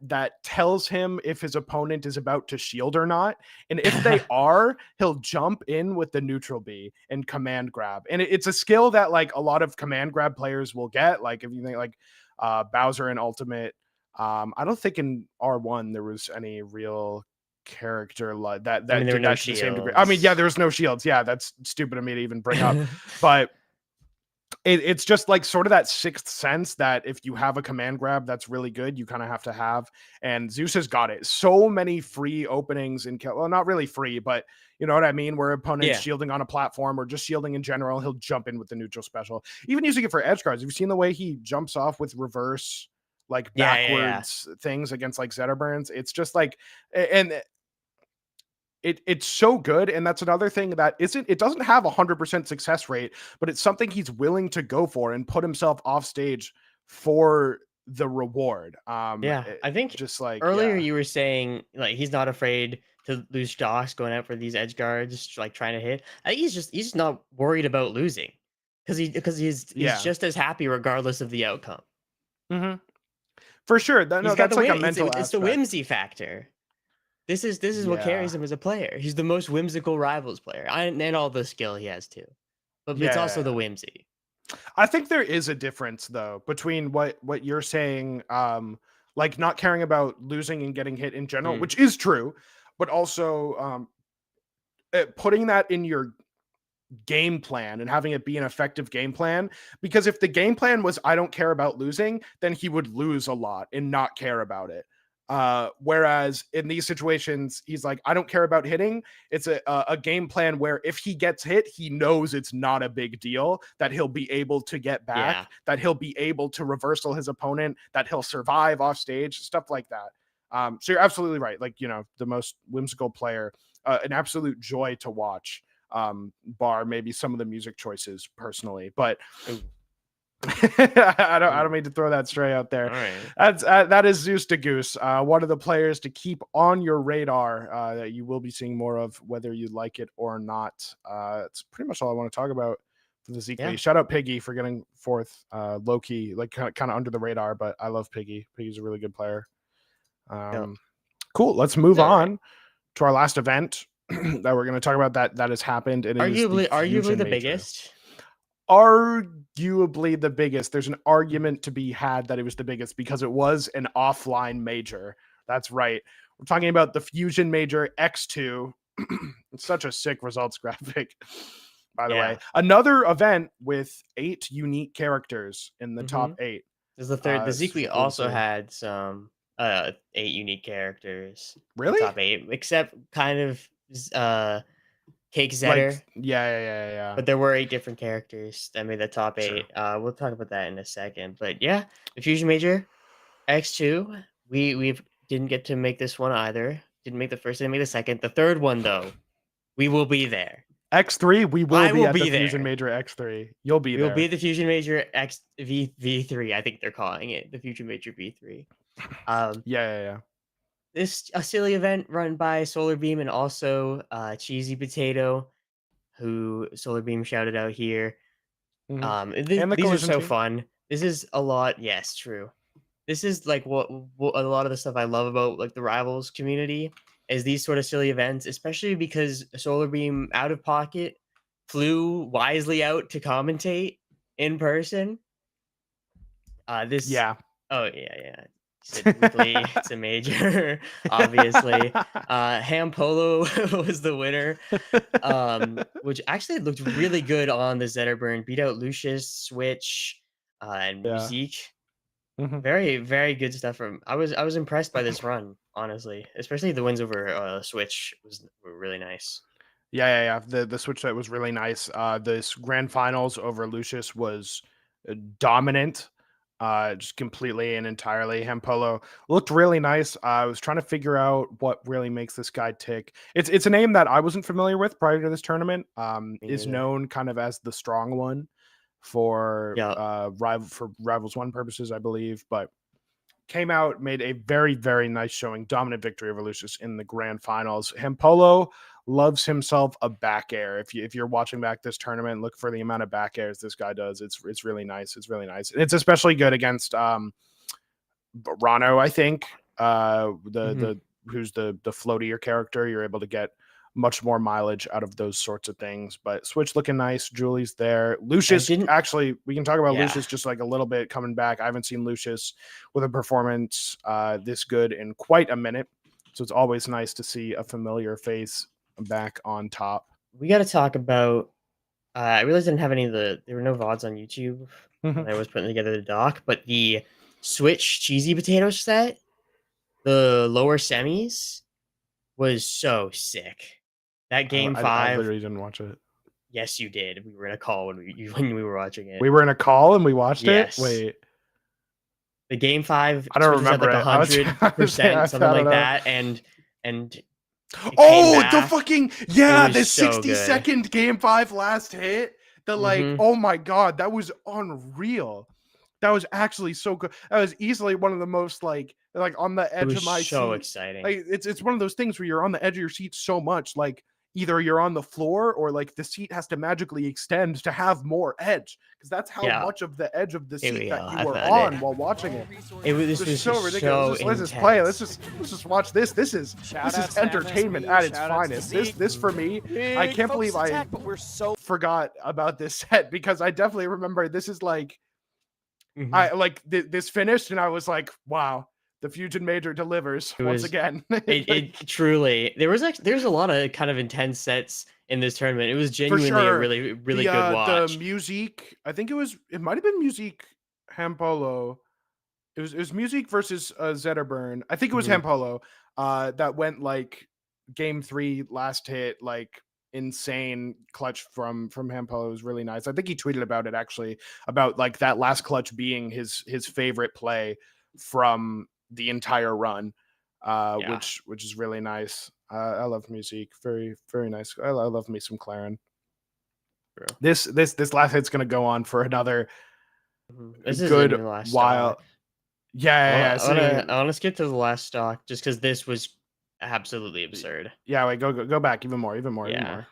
tells him if his opponent is about to shield or not. And if they are, he'll jump in with the neutral B and command grab. And it's a skill that like a lot of command grab players will get. Like, if you think like Bowser in Ultimate, I don't think in R1 there was any real character like that. I mean, there were no to the same degree. I mean, yeah, there was no shields. Yeah, that's stupid of me to even bring up. But it's just like sort of that sixth sense that if you have a command grab that's really good, you kind of have to have. And Zeus has got it. So many free openings in well, not really free, but you know what I mean? Where opponents shielding on a platform or just shielding in general, he'll jump in with the neutral special. Even using it for edge guards. Have you seen the way he jumps off with reverse, like backwards things against like Zetterburns? It's just like, and it's so good. And that's another thing that it doesn't have 100% success rate, but it's something he's willing to go for and put himself off stage for the reward. I think just like earlier you were saying like he's not afraid to lose Josh going out for these edge guards, like trying to hit. I think he's just not worried about losing because he's just as happy regardless of the outcome. For sure. That's like a mental it's the whimsy factor. This is what carries him as a player. He's the most whimsical Rivals player, and all the skill he has too. But it's also the whimsy. I think there is a difference though between what you're saying, like not caring about losing and getting hit in general, which is true, but also putting that in your game plan and having it be an effective game plan. Because if the game plan was I don't care about losing, then he would lose a lot and not care about it. Whereas in these situations, he's like, I don't care about hitting. It's a game plan where if he gets hit, he knows it's not a big deal, that he'll be able to get back, that he'll be able to reversal his opponent, that he'll survive off stage, stuff like that. So you're absolutely right. Like, you know, the most whimsical player, an absolute joy to watch, bar maybe some of the music choices personally, but I don't mean to throw that stray out there. Right. That is Zeus to Goose, one of the players to keep on your radar that you will be seeing more of, whether you like it or not. It's pretty much all I want to talk about for the Zeekly. Shout out Piggy for getting fourth, low key, like kind of under the radar, but I love Piggy. Piggy's a really good player. Cool. Let's move on to our last event that we're going to talk about that has happened. And arguably the biggest. Arguably the biggest. There's an argument to be had that it was the biggest because it was an offline major. That's right. We're talking about the Fusion Major X2. It's such a sick results graphic, by the way. Another event with 8 unique characters in the top 8. This is the third. The Zeekly also had some 8 unique characters. Really? Top 8, except kind of Cake Zetter. Like, yeah. But there were 8 different characters that made the top 8. Sure. We'll talk about that in a second. But yeah, the Fusion Major X2. We didn't get to make this one either. Didn't make the first, didn't make the second. The third one though, we will be there. X3, we will be at the Fusion Major X3. You'll be there. We'll be at the Fusion Major V3. I think they're calling it the Fusion Major V3. Yeah. This a silly event run by Solar Beam and also Cheesy Potato, who Solar Beam shouted out here. These are so fun. This is a lot. Yes, true. This is like what a lot of the stuff I love about like the Rivals community is these sort of silly events, especially because Solar Beam out of pocket flew wisely out to commentate in person. Oh yeah. It's a major, obviously. Ham Polo was the winner, which actually looked really good on the Zetterburn. Beat out Lucius, Switch, and Musique. Very, very good stuff from. I was impressed by this run, honestly, especially the wins over Switch were really nice. Yeah. The Switch set was really nice. This grand finals over Lucius was dominant. Just completely and entirely. Hempolo looked really nice. I was trying to figure out what really makes this guy tick. It's a name that I wasn't familiar with prior to this tournament. Is known kind of as the strong one for Rivals 1 purposes, I believe, but came out, made a very, very nice showing, dominant victory over Lucius in the grand finals. Hempolo loves himself a back air. If you're watching back this tournament, look for the amount of back airs this guy does. It's really nice. It's really nice. It's especially good against Rano, I think. Who's the floatier character. You're able to get much more mileage out of those sorts of things. But Switch looking nice. Julie's there. Lucius, actually, we can talk about Lucius just like a little bit coming back. I haven't seen Lucius with a performance this good in quite a minute. So it's always nice to see a familiar face back on top. We got to talk about I realized I didn't have any of there were no VODs on YouTube Mhm. when I was putting together the doc, but the Switch cheesy potato set, the lower semis, was so sick. That game I 5, literally didn't watch it. yes, you did. We were in a call when when we were watching it. We were in a call and we watched it. Yes. Wait, The game 5 I don't Switch was at remember like it. I was 100%, something I don't like know. that, and it came Oh, the back. fucking yeah, was the so 60-second game 5 last hit. The like, Mhm. oh my god, that was unreal. That was actually so good. That was easily one of the most like on the It edge was of my so seat. exciting. Like it's one of those things where you're on the edge of your seat so much, like either you're on the floor or like the seat has to magically extend to have more edge because that's how Yeah. much of the edge of the Here we seat go. that you I were found on it. while watching it. This It was so just ridiculous. so Let's just play. intense. Let's just watch this. This is entertainment at its finest. This for me, I can't believe I forgot about this set because I definitely remember this is like Mhm. I like this finished and I was like, wow, the Fusion Major delivers It once was- again. It truly there's a lot of kind of intense sets in this tournament. It was For genuinely a sure. really the, good watch. The music, I think it might have been music Hampolo. It was music versus Zetterburn. I think it was Mhm. Hampolo that went like game 3 last hit, like insane clutch from Hampolo. It was really nice. I think he tweeted about it actually, about like that last clutch being his favorite play from the entire run, Yeah. which is really nice. I love music. Very, very nice. I love me some Claren. True. This last hit's gonna go on for another This is good in the last while. stock. Yeah. I want to skip to the last stock just because this was absolutely absurd. Yeah, wait, go back even more. Yeah.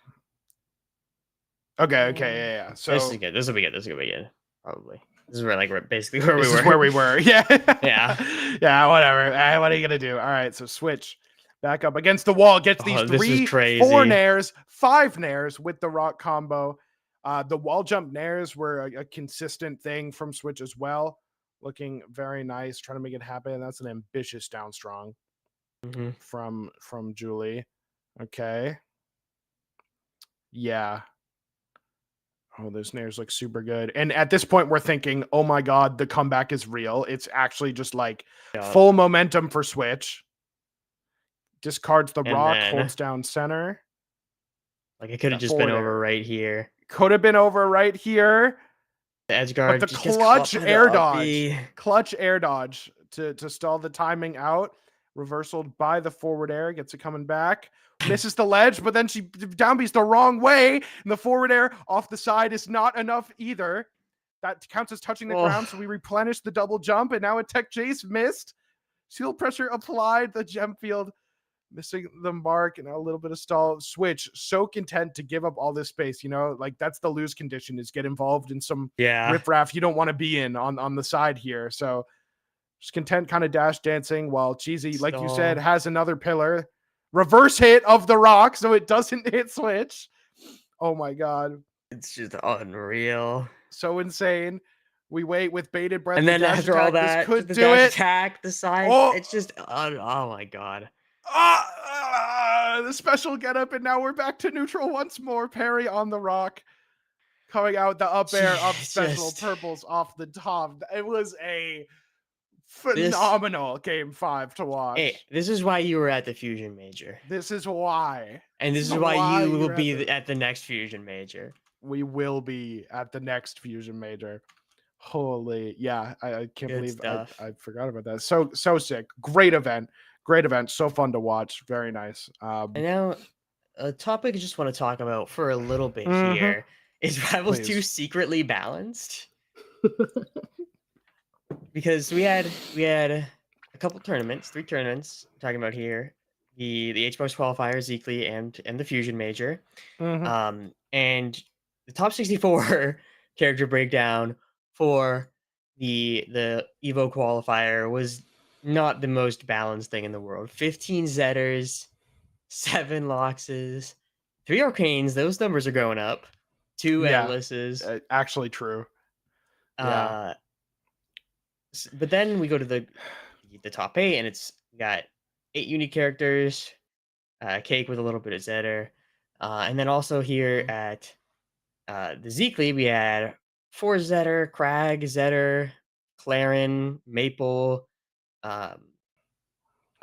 Okay, yeah. So This is good. This will be good. Probably. This is where basically where we this were. is where we were. Yeah. Yeah. Yeah, whatever. What are you gonna do? All right, so switch back up against the wall. Gets these Oh, this was 3, crazy. 4 nairs, 5 nairs with the rock combo. The wall jump nairs were a consistent thing from Switch as well. Looking very nice, trying to make it happen. That's an ambitious down strong from Julie. Okay. Yeah. Oh, those nairs look super good. And at this point, we're thinking, oh my god, the comeback is real. It's actually just like full momentum for Switch. Discards the rock, holds down center. Like it could have just been over right here. Could have been over right here. The edge guard, but the clutch air dodge. Clutch air dodge to stall the timing out. Reversaled by the forward air, gets it coming back. Misses the ledge, but then she downbeats the wrong way. And the forward air off the side is not enough either. That counts as touching the ground, so we replenish the double jump, and now a tech chase missed. Shield pressure applied, the gem field missing the mark, and a little bit of stall. Switch, so content to give up all this space, like that's the lose condition, is get involved in some riffraff you don't want to be in on the side here. So just content kind of dash dancing while Cheesy, like you said, has another pillar. Reverse hit of the rock, so it doesn't hit Switch. Oh my god. It's just unreal. So insane. We wait with bated breath. And then after all that, this could the do dash it. attack, the side, it's just, oh my god. The special getup, and now we're back to neutral once more. Parry on the rock. Coming out the up air of special purples off the top. It was a phenomenal game 5 to watch. Hey, this is why you were at the Fusion Major. This is why. And this is why you will be at the next Fusion Major. We will be at the next Fusion Major. Holy, yeah, I can't believe I forgot about that. So sick. Great event. So fun to watch. Very nice. And now a topic I just want to talk about for a little bit here is Rivals 2 secretly balanced? Because we had a couple tournaments, 3 tournaments I'm talking about here. The Hbox Qualifier, Zeekly, and the Fusion Major. And the top 64 character breakdown for the Evo Qualifier was not the most balanced thing in the world. 15 Zetters, 7 Loxes, 3 Arcanes. Those numbers are going up. 2 Endlesses. Actually true. But then we go to the top 8, and we got 8 unique characters, Cake with a little bit of Zetter, and then also here at The Zeekly, we had 4 Zetter, Crag, Zetter, Clarin, Maple, um,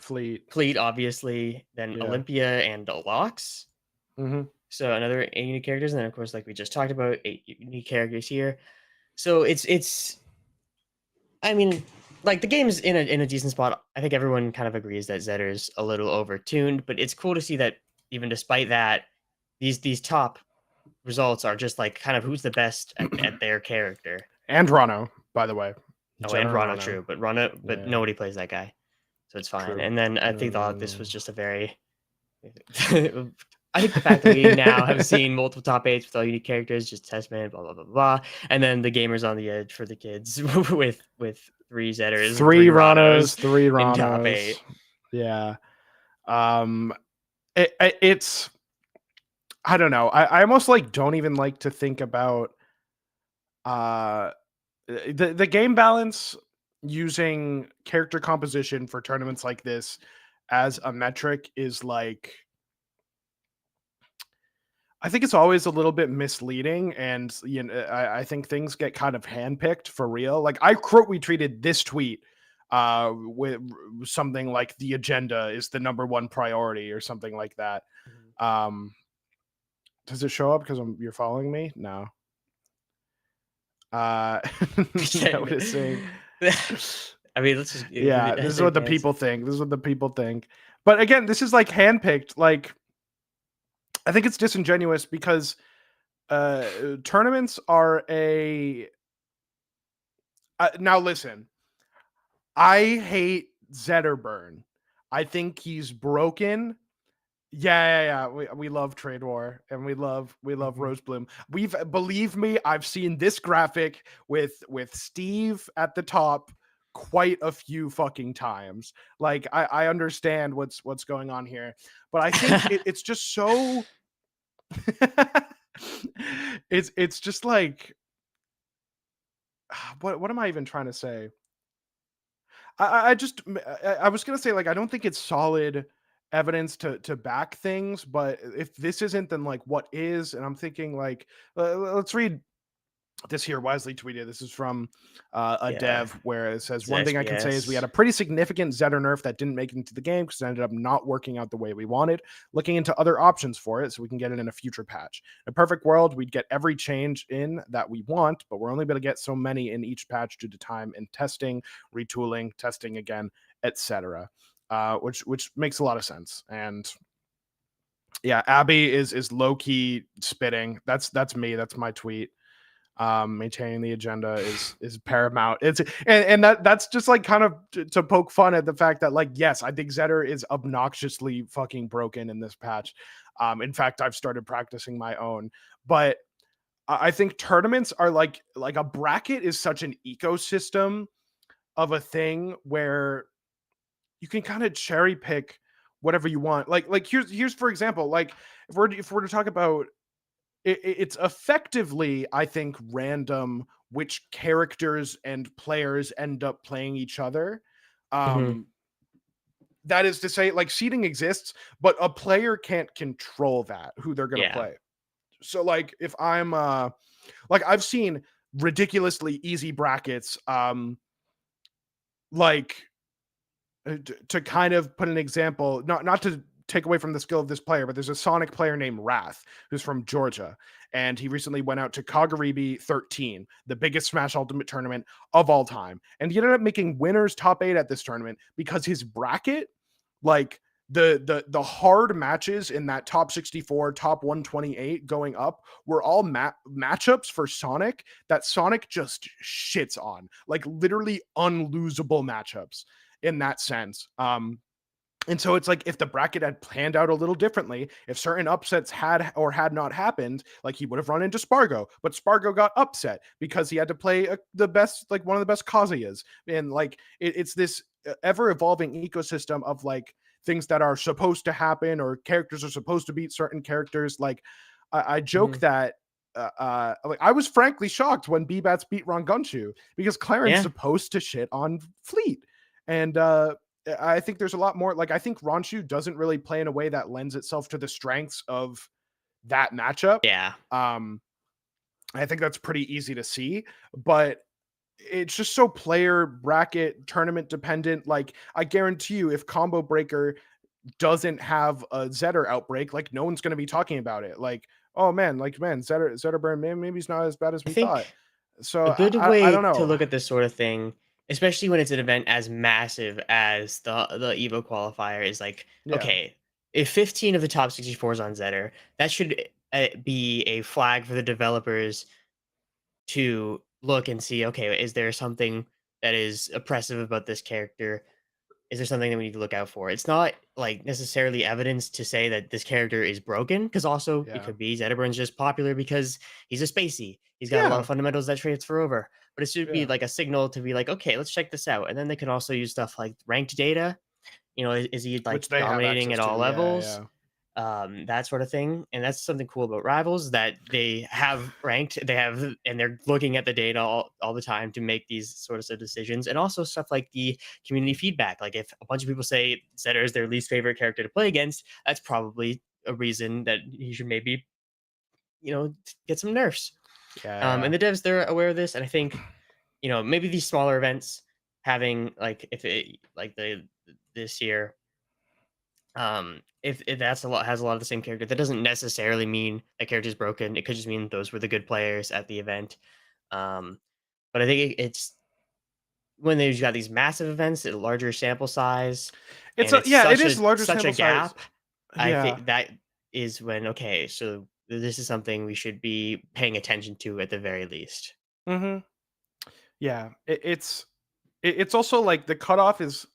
Fleet. Fleet, obviously, then Yeah. Olympia and Deluxe. Mm-hmm. So another 8 unique characters, and then of course, like we just talked about, 8 unique characters here. So it's I mean, like the game's in a decent spot. I think everyone kind of agrees that Zetter's a little overtuned, but it's cool to see that even despite that, these top results are just like kind of who's the best at their character. And Rano, by the way. Oh, and Zetter Rano, true, but Rano, but Yeah. nobody plays that guy, so it's fine. True. And then I think No. this was just a very I think the fact that we now have seen multiple top 8s with all unique characters, just testament, blah blah blah blah, and then the gamers on the edge for the kids with 3 Zetters, 3 3 Ranos, Ranos 3 in top Ranos. 8. Yeah. It's I don't know. I almost like don't even like to think about the game balance using character composition for tournaments like this as a metric is like I think it's always a little bit misleading, and I think things get kind of handpicked for real. Like I quote retweeted this tweet with something like the agenda is the #1 priority or something like that. Does it show up because you're following me? No. Noticing. I mean, let's just Yeah, this is what the people think. This is what the people think. But again, this is like handpicked. Like I think it's disingenuous because tournaments are now listen, I hate Zetterburn. I think he's broken. Yeah. We love Trade War and we love Rosebloom. Believe me, I've seen this graphic with Steve at the top quite a few fucking times. Like I understand what's going on here, but I think it's just so it's just like what am I even trying to say? I was gonna say, like, I don't think it's solid evidence to back things, but if this isn't, then like what is? And I'm thinking like let's read this here. Wisely tweeted. This is from a dev where it says, one thing I can say is we had a pretty significant Zetter nerf that didn't make it into the game because it ended up not working out the way we wanted. Looking into other options for it so we can get it in a future patch. In a perfect world, we'd get every change in that we want, but we're only going to get so many in each patch due to time and testing, retooling, testing again, etc. Which makes a lot of sense. And yeah, Abby is low key spitting. That's me. That's my tweet. Maintaining the agenda is paramount. It's and that's just like kind of to poke fun at the fact that like, yes, I think Zetter is obnoxiously fucking broken in this patch. In fact, I've started practicing my own, but I think tournaments are like a bracket is such an ecosystem of a thing where you can kind of cherry pick whatever you want. Like here's for example, like if we're to talk about it's effectively, I think, random which characters and players end up playing each other. That is to say, like, seeding exists, but a player can't control that, who they're going to play. So, like, if I'm, like, I've seen ridiculously easy brackets, like, to kind of put an example, not to take away from the skill of this player, but there's a Sonic player named Wrath who's from Georgia, and he recently went out to Kagaribi 13, the biggest Smash Ultimate tournament of all time, and he ended up making winners top 8 at this tournament because his bracket, like the hard matches in that top 64, top 128 going up were all matchups for Sonic that Sonic just shits on, like literally unlosable matchups in that sense. And so it's like if the bracket had planned out a little differently, if certain upsets had or had not happened, like he would have run into Spargo, but Spargo got upset because he had to play the best, like one of the best Kazuyas. And like it's this ever evolving ecosystem of like things that are supposed to happen or characters are supposed to beat certain characters. Like I joke that like I was frankly shocked when B-Bats beat Rangunshu because Claren's supposed to shit on Fleet. And I think there's a lot more, like I think Ronshu doesn't really play in a way that lends itself to the strengths of that matchup. I think that's pretty easy to see, but it's just so player bracket tournament dependent. Like, I guarantee you, if Combo Breaker doesn't have a Zetter outbreak, like no one's going to be talking about it. Like, oh man, like man, Zetterburn, man, maybe he's not as bad as I we think thought. So a good I way don't to know. look at this sort of thing, especially when it's an event as massive as the Evo qualifier, is like, Yeah, okay, if 15 of the top 64s on Zetter, that should be a flag for the developers to look and see, okay, is there something that is oppressive about this character? Is there something that we need to look out for? It's not like necessarily evidence to say that this character is broken, because also it yeah, could be Zetterburn's just popular because he's a spacey. He's got a lot yeah, of fundamentals that transfer over. But it should be yeah. like a signal to be like, okay, let's check this out. And then they can also use stuff like ranked data. Is he like Which they have dominating access at all to. Yeah, levels? yeah, That sort of thing. And that's something cool about Rivals, that they have ranked, and they're looking at the data all the time to make these sorts of decisions. And also stuff like the community feedback. Like if a bunch of people say Zetter is their least favorite character to play against, that's probably a reason that he should maybe, get some nerfs. yeah, And the devs, they're aware of this. And I think, maybe these smaller events having like, if it like the this year, if that's a lot has a lot of the same character, that doesn't necessarily mean that character is broken. It could just mean those were the good players at the event. Um, but I think it's when they've got these massive events at a larger sample size, it's and a it's yeah, it is larger such a sample size. gap. I Yeah. think that is when, okay, so this is something we should be paying attention to at the very least. Hmm. Yeah, it's also like the cutoff is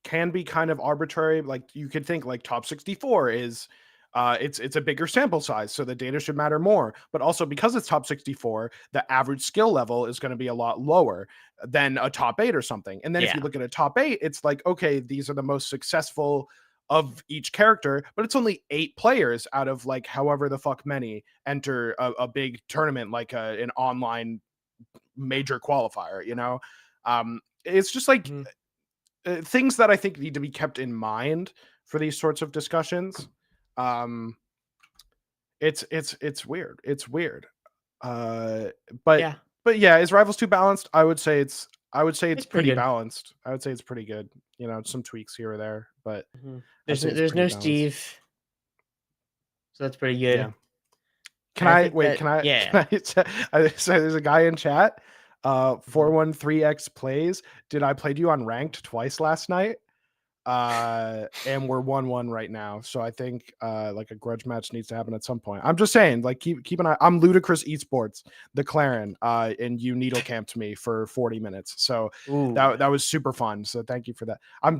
can be kind of arbitrary. Like you could think like top 64 is it's a bigger sample size, so the data should matter more. But also because it's top 64, the average skill level is going to be a lot lower than a top 8 or something. And then if you Yeah, look at a top 8, it's like, okay, these are the most successful of each character, but it's only 8 players out of like however the fuck many enter a big tournament like an online major qualifier, you know? It's just like mhm, things that I think need to be kept in mind for these sorts of discussions. Um, it's weird. It's weird. Uh, but yeah, yeah, is Rivals 2 balanced? I would say it's it's pretty pretty good. balanced. I would say it's pretty good. You know, some tweaks here or there, but Mhm. I'd There's say it's there's pretty no balanced. Steve, so that's pretty good. Yeah. Can And I I think wait? that, Can I? yeah. Can so there's a guy in chat. Mhm. 413x plays. Did I played you on ranked twice last night? And we're 1-1 right now. So I think like a grudge match needs to happen at some point. I'm just saying, like keep an eye. I'm Ludicrous Esports, the Claren, and you needle camped me for 40 minutes. So Ooh, that was super fun. So thank you for that.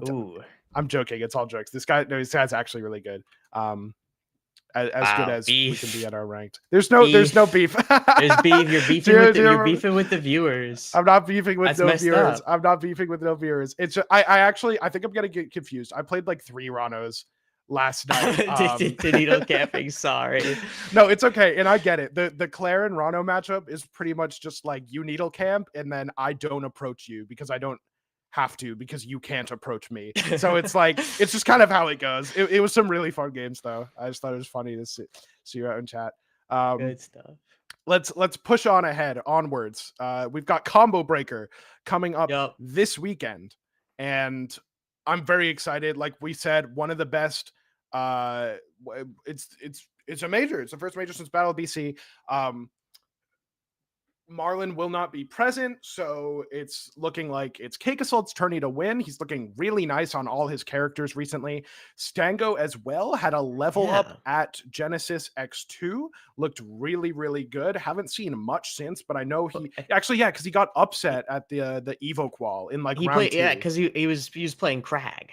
ooh, I'm joking. It's all jokes. This guy's actually really good. As good wow, as we can be beef, at our ranked. There's no beef. beef. There's beef. You're beefing do, with do the you you're remember? beefing with the viewers. I'm not beefing with That's no messed viewers. up. I'm not beefing with no viewers. It's I actually I think I'm gonna get confused. I played like 3 Ranos last night. Addicted to needle camping. Sorry. No, it's okay, and I get it. The Claire and Rano matchup is pretty much just like you needle camp, and then I don't approach you because I don't have to because you can't approach me. So it's like it's just kind of how it goes. It was some really fun games though. I just thought it was funny to see you out in chat. Um, Good stuff. let's push on ahead onwards. We've got Combo Breaker coming up Yup. this weekend, and I'm very excited. Like we said, one of the best. It's a major. It's the first major since Battle BC. Marlon will not be present, so it's looking like it's Cake Assault's turn to win. He's looking really nice on all his characters recently. Stango as well had a level Yeah. up at Genesis X2. Looked really, really good. Haven't seen much since, but I know he actually, yeah, because he got upset at the Evo qual in like He round played, yeah, two. because he was playing Crag.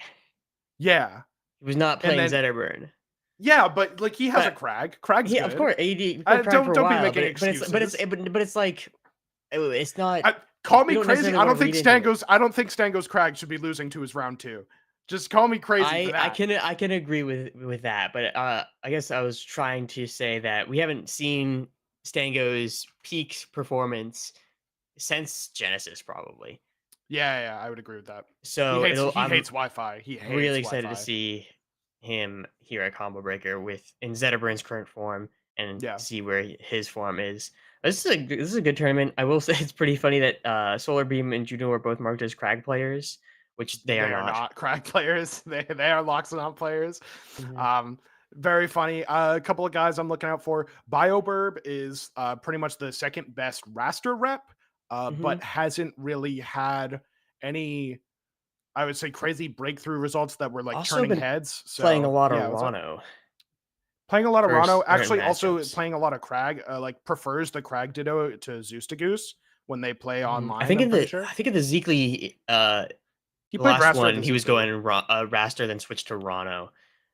Yeah. He was not And playing then Zetterburn. yeah, but like he has a But Crag. Crag's yeah, of good. course, AD played Crag for a Don't be while, making but it's excuses. but it's like, it's not. Call You me don't crazy. necessarily want to read into it. I don't think Stango's Crag should be losing to his round two. Just call me crazy for I that. can agree with that, but I guess I was trying to say that we haven't seen Stango's peak performance since Genesis, probably. Yeah, yeah, I would agree with that. So He I'm hates Wi-Fi. He hates really excited to Wi-Fi. see him here at Combo Breaker in Zetterburn's current form, and Yeah. see where his form is. This is a good tournament. I will say it's pretty funny that Solar Beam and Juno are both marked as Crag players, which they are not. Crack players. They are Loxodon players. Mhm. Very funny. A couple of guys I'm looking out for. BioBurb is pretty much the second best raster rep, but Mhm. hasn't really had any, I would say, crazy breakthrough results that were like Also turning been heads. playing a So lot of yeah, what's up? Rano Playing a lot of for Rano. certain Actually, also matchups. playing a lot of Crag. Like prefers the Crag Ditto to Zeus to Goose when they play Mhm. online. I'm pretty sure I think in the Zeekly he the played last raster at one the he was Zeekly. going Raster then switched to Rano.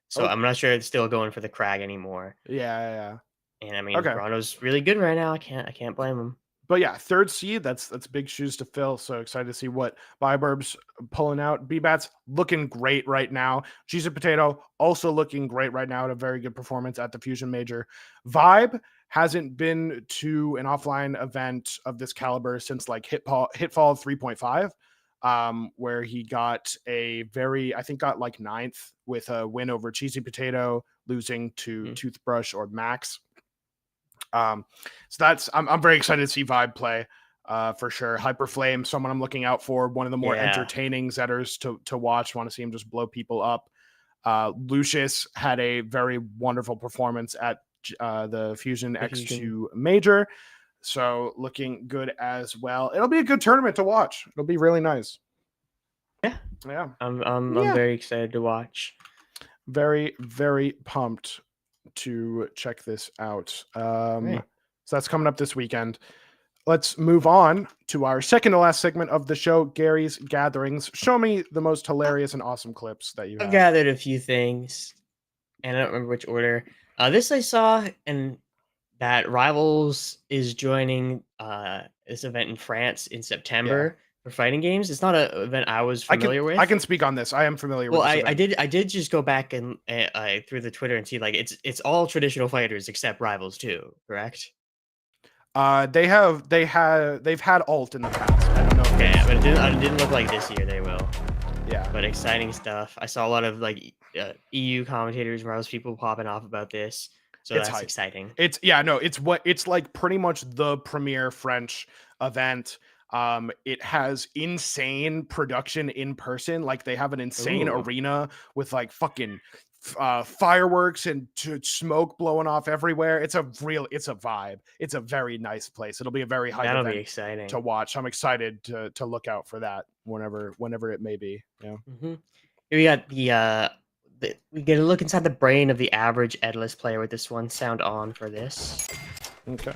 So Oh I'm not sure it's still going for the Crag anymore. yeah. And I mean Okay. Rano's really good right now. I can't blame him. But yeah, third seed, that's big shoes to fill. So excited to see what Biburb's pulling out. B-Bats looking great right now. Cheese and Potato also looking great right now at a very good performance at the Fusion Major. Vibe hasn't been to an offline event of this caliber since like Hitfall 3.5, where he got I think got like 9th with a win over Cheesy Potato, losing to Toothbrush or Max. So that's I'm very excited to see Vibe play for sure. Hyperflame, someone I'm looking out for, one of the more entertaining Zetters to watch. Want to see him just blow people up. Lucius had a very wonderful performance at the Fusion X2 Major, so looking good as well. It'll be a good tournament to watch. It'll be really nice. Yeah. I'm very excited to watch. Very, very pumped to check this out. So that's coming up this weekend. Let's move on to our second to last segment of the show, Gary's Gatherings. Show me the most hilarious and awesome clips that you have. I've gathered a few things, and I don't remember which order. This I saw, and that Rivals is joining this event in France in September for fighting games. It's not an event I was familiar with. I can speak on this. I am familiar with this event. I did just go back and through the Twitter and see like it's all traditional fighters except Rivals too, correct? They've had alt in the past. I don't know. Okay, but it didn't look like this year they will. Yeah. But exciting stuff. I saw a lot of like EU commentators, Rivals people popping off about this. So that's exciting. It's like pretty much the premier French event. It has insane production in person. Like they have an insane arena with like fucking fireworks and smoke blowing off everywhere. It's a vibe. It's a very nice place. It'll be a very hype event be exciting to watch. I'm excited to look out for that whenever it may be. Yeah. Mm-hmm. We got we get a look inside the brain of the average Edless player with this one. Sound on for this. Okay.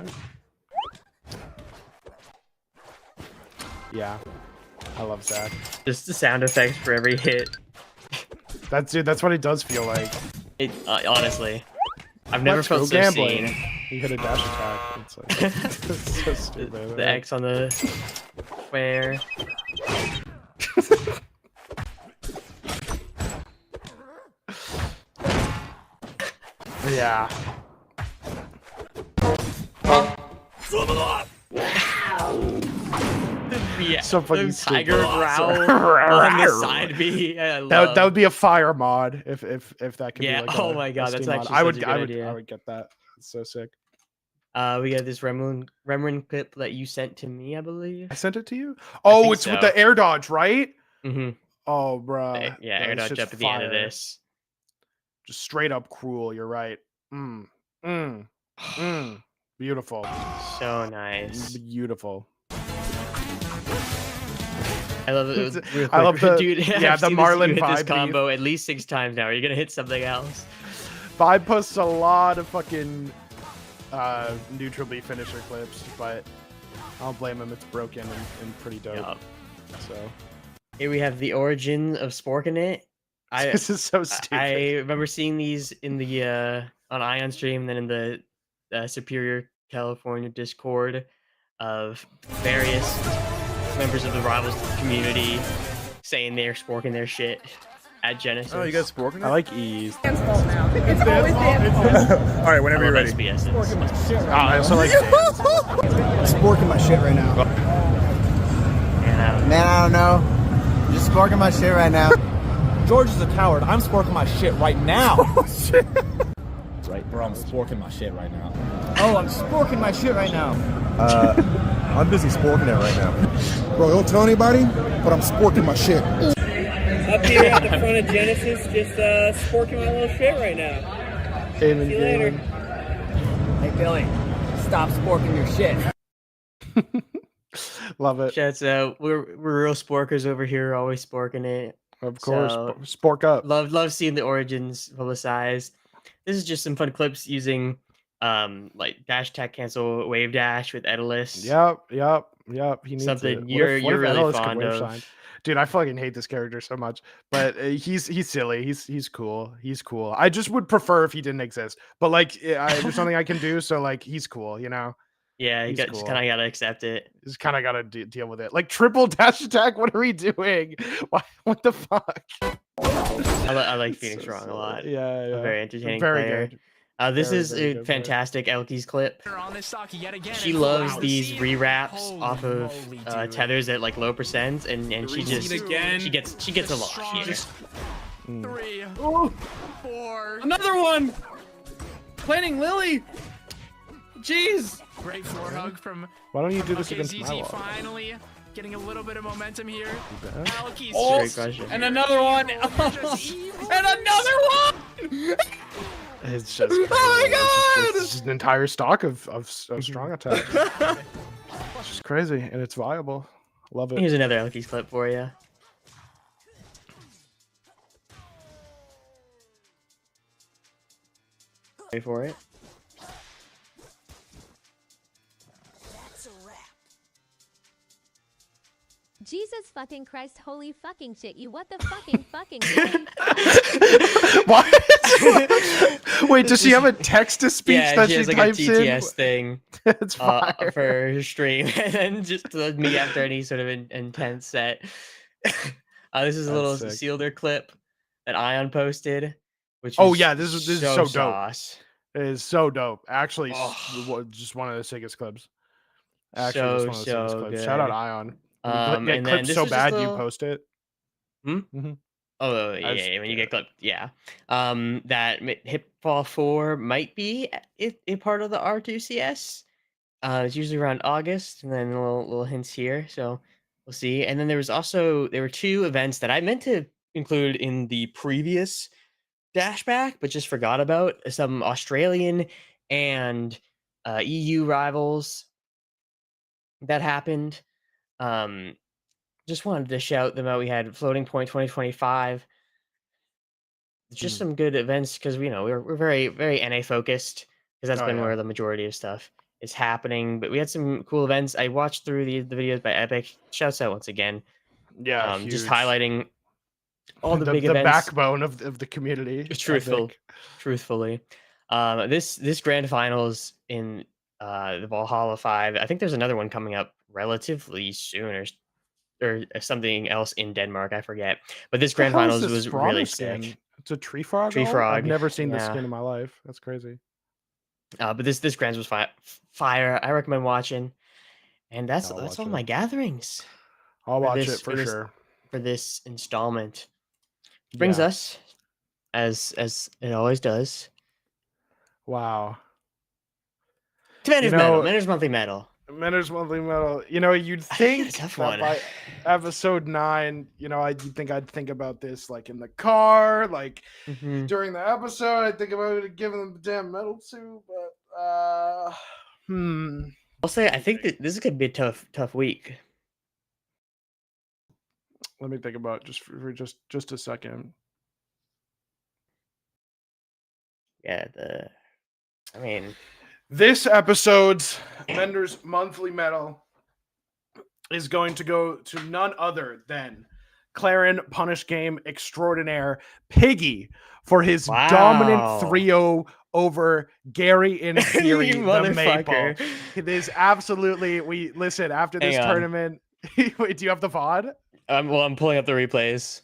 Yeah, I love Zach. Just the sound effects for every hit. That's what it does feel like. It honestly, I've never felt so gambling. seen. You hit a dash attack. It's like it's so stupid. The X on the square. Yeah. Yeah, so fucking tiger growl on the side B. That would be a fire mod if that could be like oh my god, that's actually I would get that. It's so sick. We got this Remrin clip that you sent to me, I believe. I sent it to you? Oh, it's with the air dodge, right? Mm-hmm. Oh, bro. Yeah, air dodge up at the end of this. Just straight up cruel. You're right. Beautiful. So nice. Beautiful. I love it. I love the dude. the Marlin hit vibe this combo at least 6 times now. Are you gonna hit something else? Vibe posts a lot of fucking neutral B finisher clips, but I don't blame him. It's broken and pretty dope. Yep. So here we have the origin of Sporking. This is so stupid. I remember seeing these in the on Ion stream, then in the Superior California Discord of various members of the Rivals community saying they're sporking their shit at Genesis. Oh, you guys sporking it? I like E's. Dan's fault now. It's always Dan's fault. All right, whenever you're ready. I also like Dan's. I'm sporking my shit right now. Man, I don't know. I'm just sporking my shit right now. George is a coward. I'm sporking my shit right now. Right. Bro, I'm sporking my shit right now. Oh, I'm sporking my shit right now. I'm busy sporking it right now. Bro, don't tell anybody, but I'm sporking my shit. Up here at the front of Genesis, just sporking my little shit right now. See you later. Hey, Billy, stop sporking your shit. Love it. Shouts out. We're real sporkers over here, always sporking it. Of course, So, spork up. Love seeing the origins publicized. This is just some fun clips using like dash tech cancel wave dash with Edalus. Yep. He needs Something it. What you're if really Edalus could fond wave of. shine? Dude, I fucking hate this character so much. But he's silly. He's cool. He's cool. I just would prefer if he didn't exist. But like, there's something I can do. So like, he's cool. You know. Yeah, you He's just cool. kind of gotta accept it. Just kind of gotta deal with it. Like triple dash attack. What are we doing? What the fuck? I like It's Phoenix so Wrong a silly. lot. Yeah. A very entertaining Very player. good. This Very, is very a good player. fantastic Elkies clip. On this stock yet again, She and loves wow, these see? rewraps Holy off of moly, dude. tethers at like low percents, and she just again. she gets a lot here. 3, 4. Another one! Planning Lily! Jeez! Great floor hug from Why don't you do this okay, against my ZZ wall? finally getting a little bit of momentum here. bet. Alki's Oh, Great question. and another one! just evil. And another one! It's just Oh my God! It's just an entire stock of strong attack. It's just crazy and it's viable. Love it. Here's another Elkies clip for you. Ready for it? Jesus fucking Christ, holy fucking shit, you what the fucking What? Wait, does she have a text to speech Yeah, that she she has like a types TTS in? thing It's fire. for her stream, and then just me after any sort of intense set. This is a That's little sick. Sealder clip that Ion posted, which Oh was yeah, this is so dope. sauce. It is so dope. Actually, Oh. just one of the sickest clips. Actually, So, just one of the sickest so clips. Shout out good. Ion. And Get then clipped this so was just bad a you little- post it. Oh yeah, As- yeah, when you get clipped, yeah. That Hitfall 4 might be a part of the R2CS. It's usually around August, and then little hints here, so we'll see. And then there were 2 events that I meant to include in the previous Dashback, but just forgot about. Some Australian and EU rivals that happened. Just wanted to shout them out. We had Floating Point 2025. Just some good events because we're very very NA focused because that's Oh, been yeah. where the majority of stuff is happening. But we had some cool events. I watched through the videos by Epic. Shouts out once again. Yeah, Just huge. highlighting all the big the events. backbone of the community. Truthfully. This grand finals in the Valhalla 5. I think there's another one coming up relatively soon, or something else in Denmark. I forget. But this grand finals was really sick. It's a tree frog. Tree alt? frog, I've never seen this yeah. skin in my life. That's crazy. But this Grands was fire. I recommend watching. And that's I'll watch all it. my gatherings I'll watch this- it for for this- sure. for this installment. Brings Yeah. us, as it always does, Wow. to Mender's You Medal. know- Mender's Monthly Medal. Mender's monthly medal. You'd think tough that one. by episode 9, you'd think I'd think about this like in the car, like Mhm. during the episode. I'd think about giving them the damn medal too, but I'll say I think that this could be a tough week. let me think about it just for just a second. Yeah, I mean, This episode's Mender's monthly medal is going to go to none other than Clarin Punish Game Extraordinaire Piggy for his dominant Wow. 3-0 over Gary in Theory, You the Maple. motherfucker. It is absolutely. We listen after this Hang on. tournament. Wait, do you have the VOD? I'm pulling up the replays.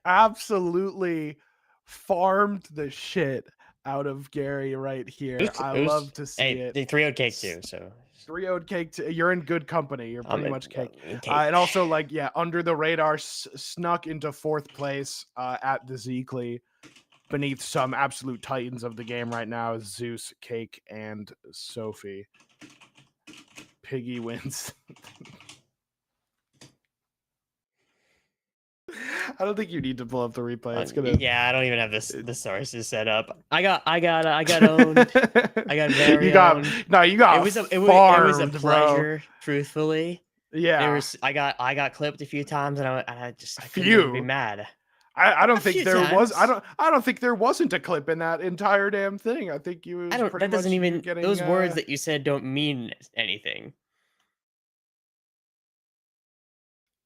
Absolutely farmed the shit out of Gary right here. I love to see Hey, it. the 3-0 cake too. So 3-0 cake. You're in good company. You're pretty much cake. cake. And also, under the radar, snuck into 4th place at the Zeekly. beneath some absolute titans of the game right now is Zeus, Cake, and Sophie. Piggy wins. I don't think you need to pull up the replay. It's gonna. Yeah, I don't even have the sources set up. I got owned. I got very You got owned. no. You got It was a farmed, pleasure, truthfully. Yeah. I got clipped a few times, and I couldn't few. even be mad. I don't A think few there was. times. I don't think there wasn't a clip in that entire damn thing. I think you. I don't. That doesn't even. Those words that you said don't mean anything.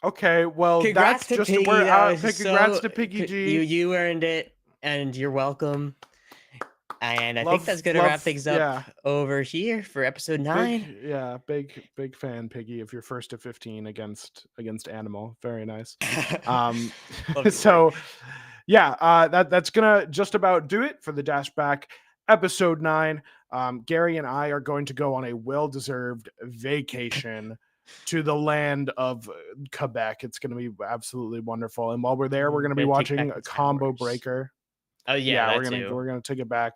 Okay, well, Congrats that's to just Piggy. where. That Congrats was to Piggy G. You earned it, and you're welcome. And I think Love- that's gonna love- wrap things up yeah. over here for episode 9. Big fan, Piggy, of your first to 15 against Animal. Very nice. Love your So work. yeah, that's gonna just about do it for the DashBack episode 9. Gary and I are going to go on a well-deserved vacation to the land of Quebec. It's going to be absolutely wonderful. And while we're there, we're going to be Gonna take watching back a the Combo towers. Breaker. Oh yeah, we're gonna take it back.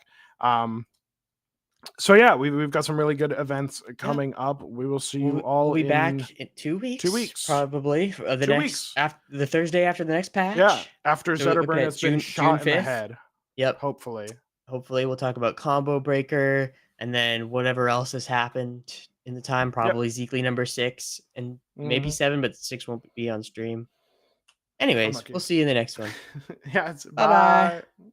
So yeah, we've got some really good events coming up. We will see you all. We'll be in back in 2 weeks. 2 weeks, probably. The 2 next weeks. after the Thursday after the next patch. Yeah, after So we're looking Zetterburn at has been shot in the 5th. head. Yep. Hopefully We'll talk about Combo Breaker and then whatever else has happened in the time. Probably Zeekly number 6 and maybe 7, but 6 won't be on stream. Anyways, Unlucky. we'll see you in the next one. Yeah. Bye-bye. Bye.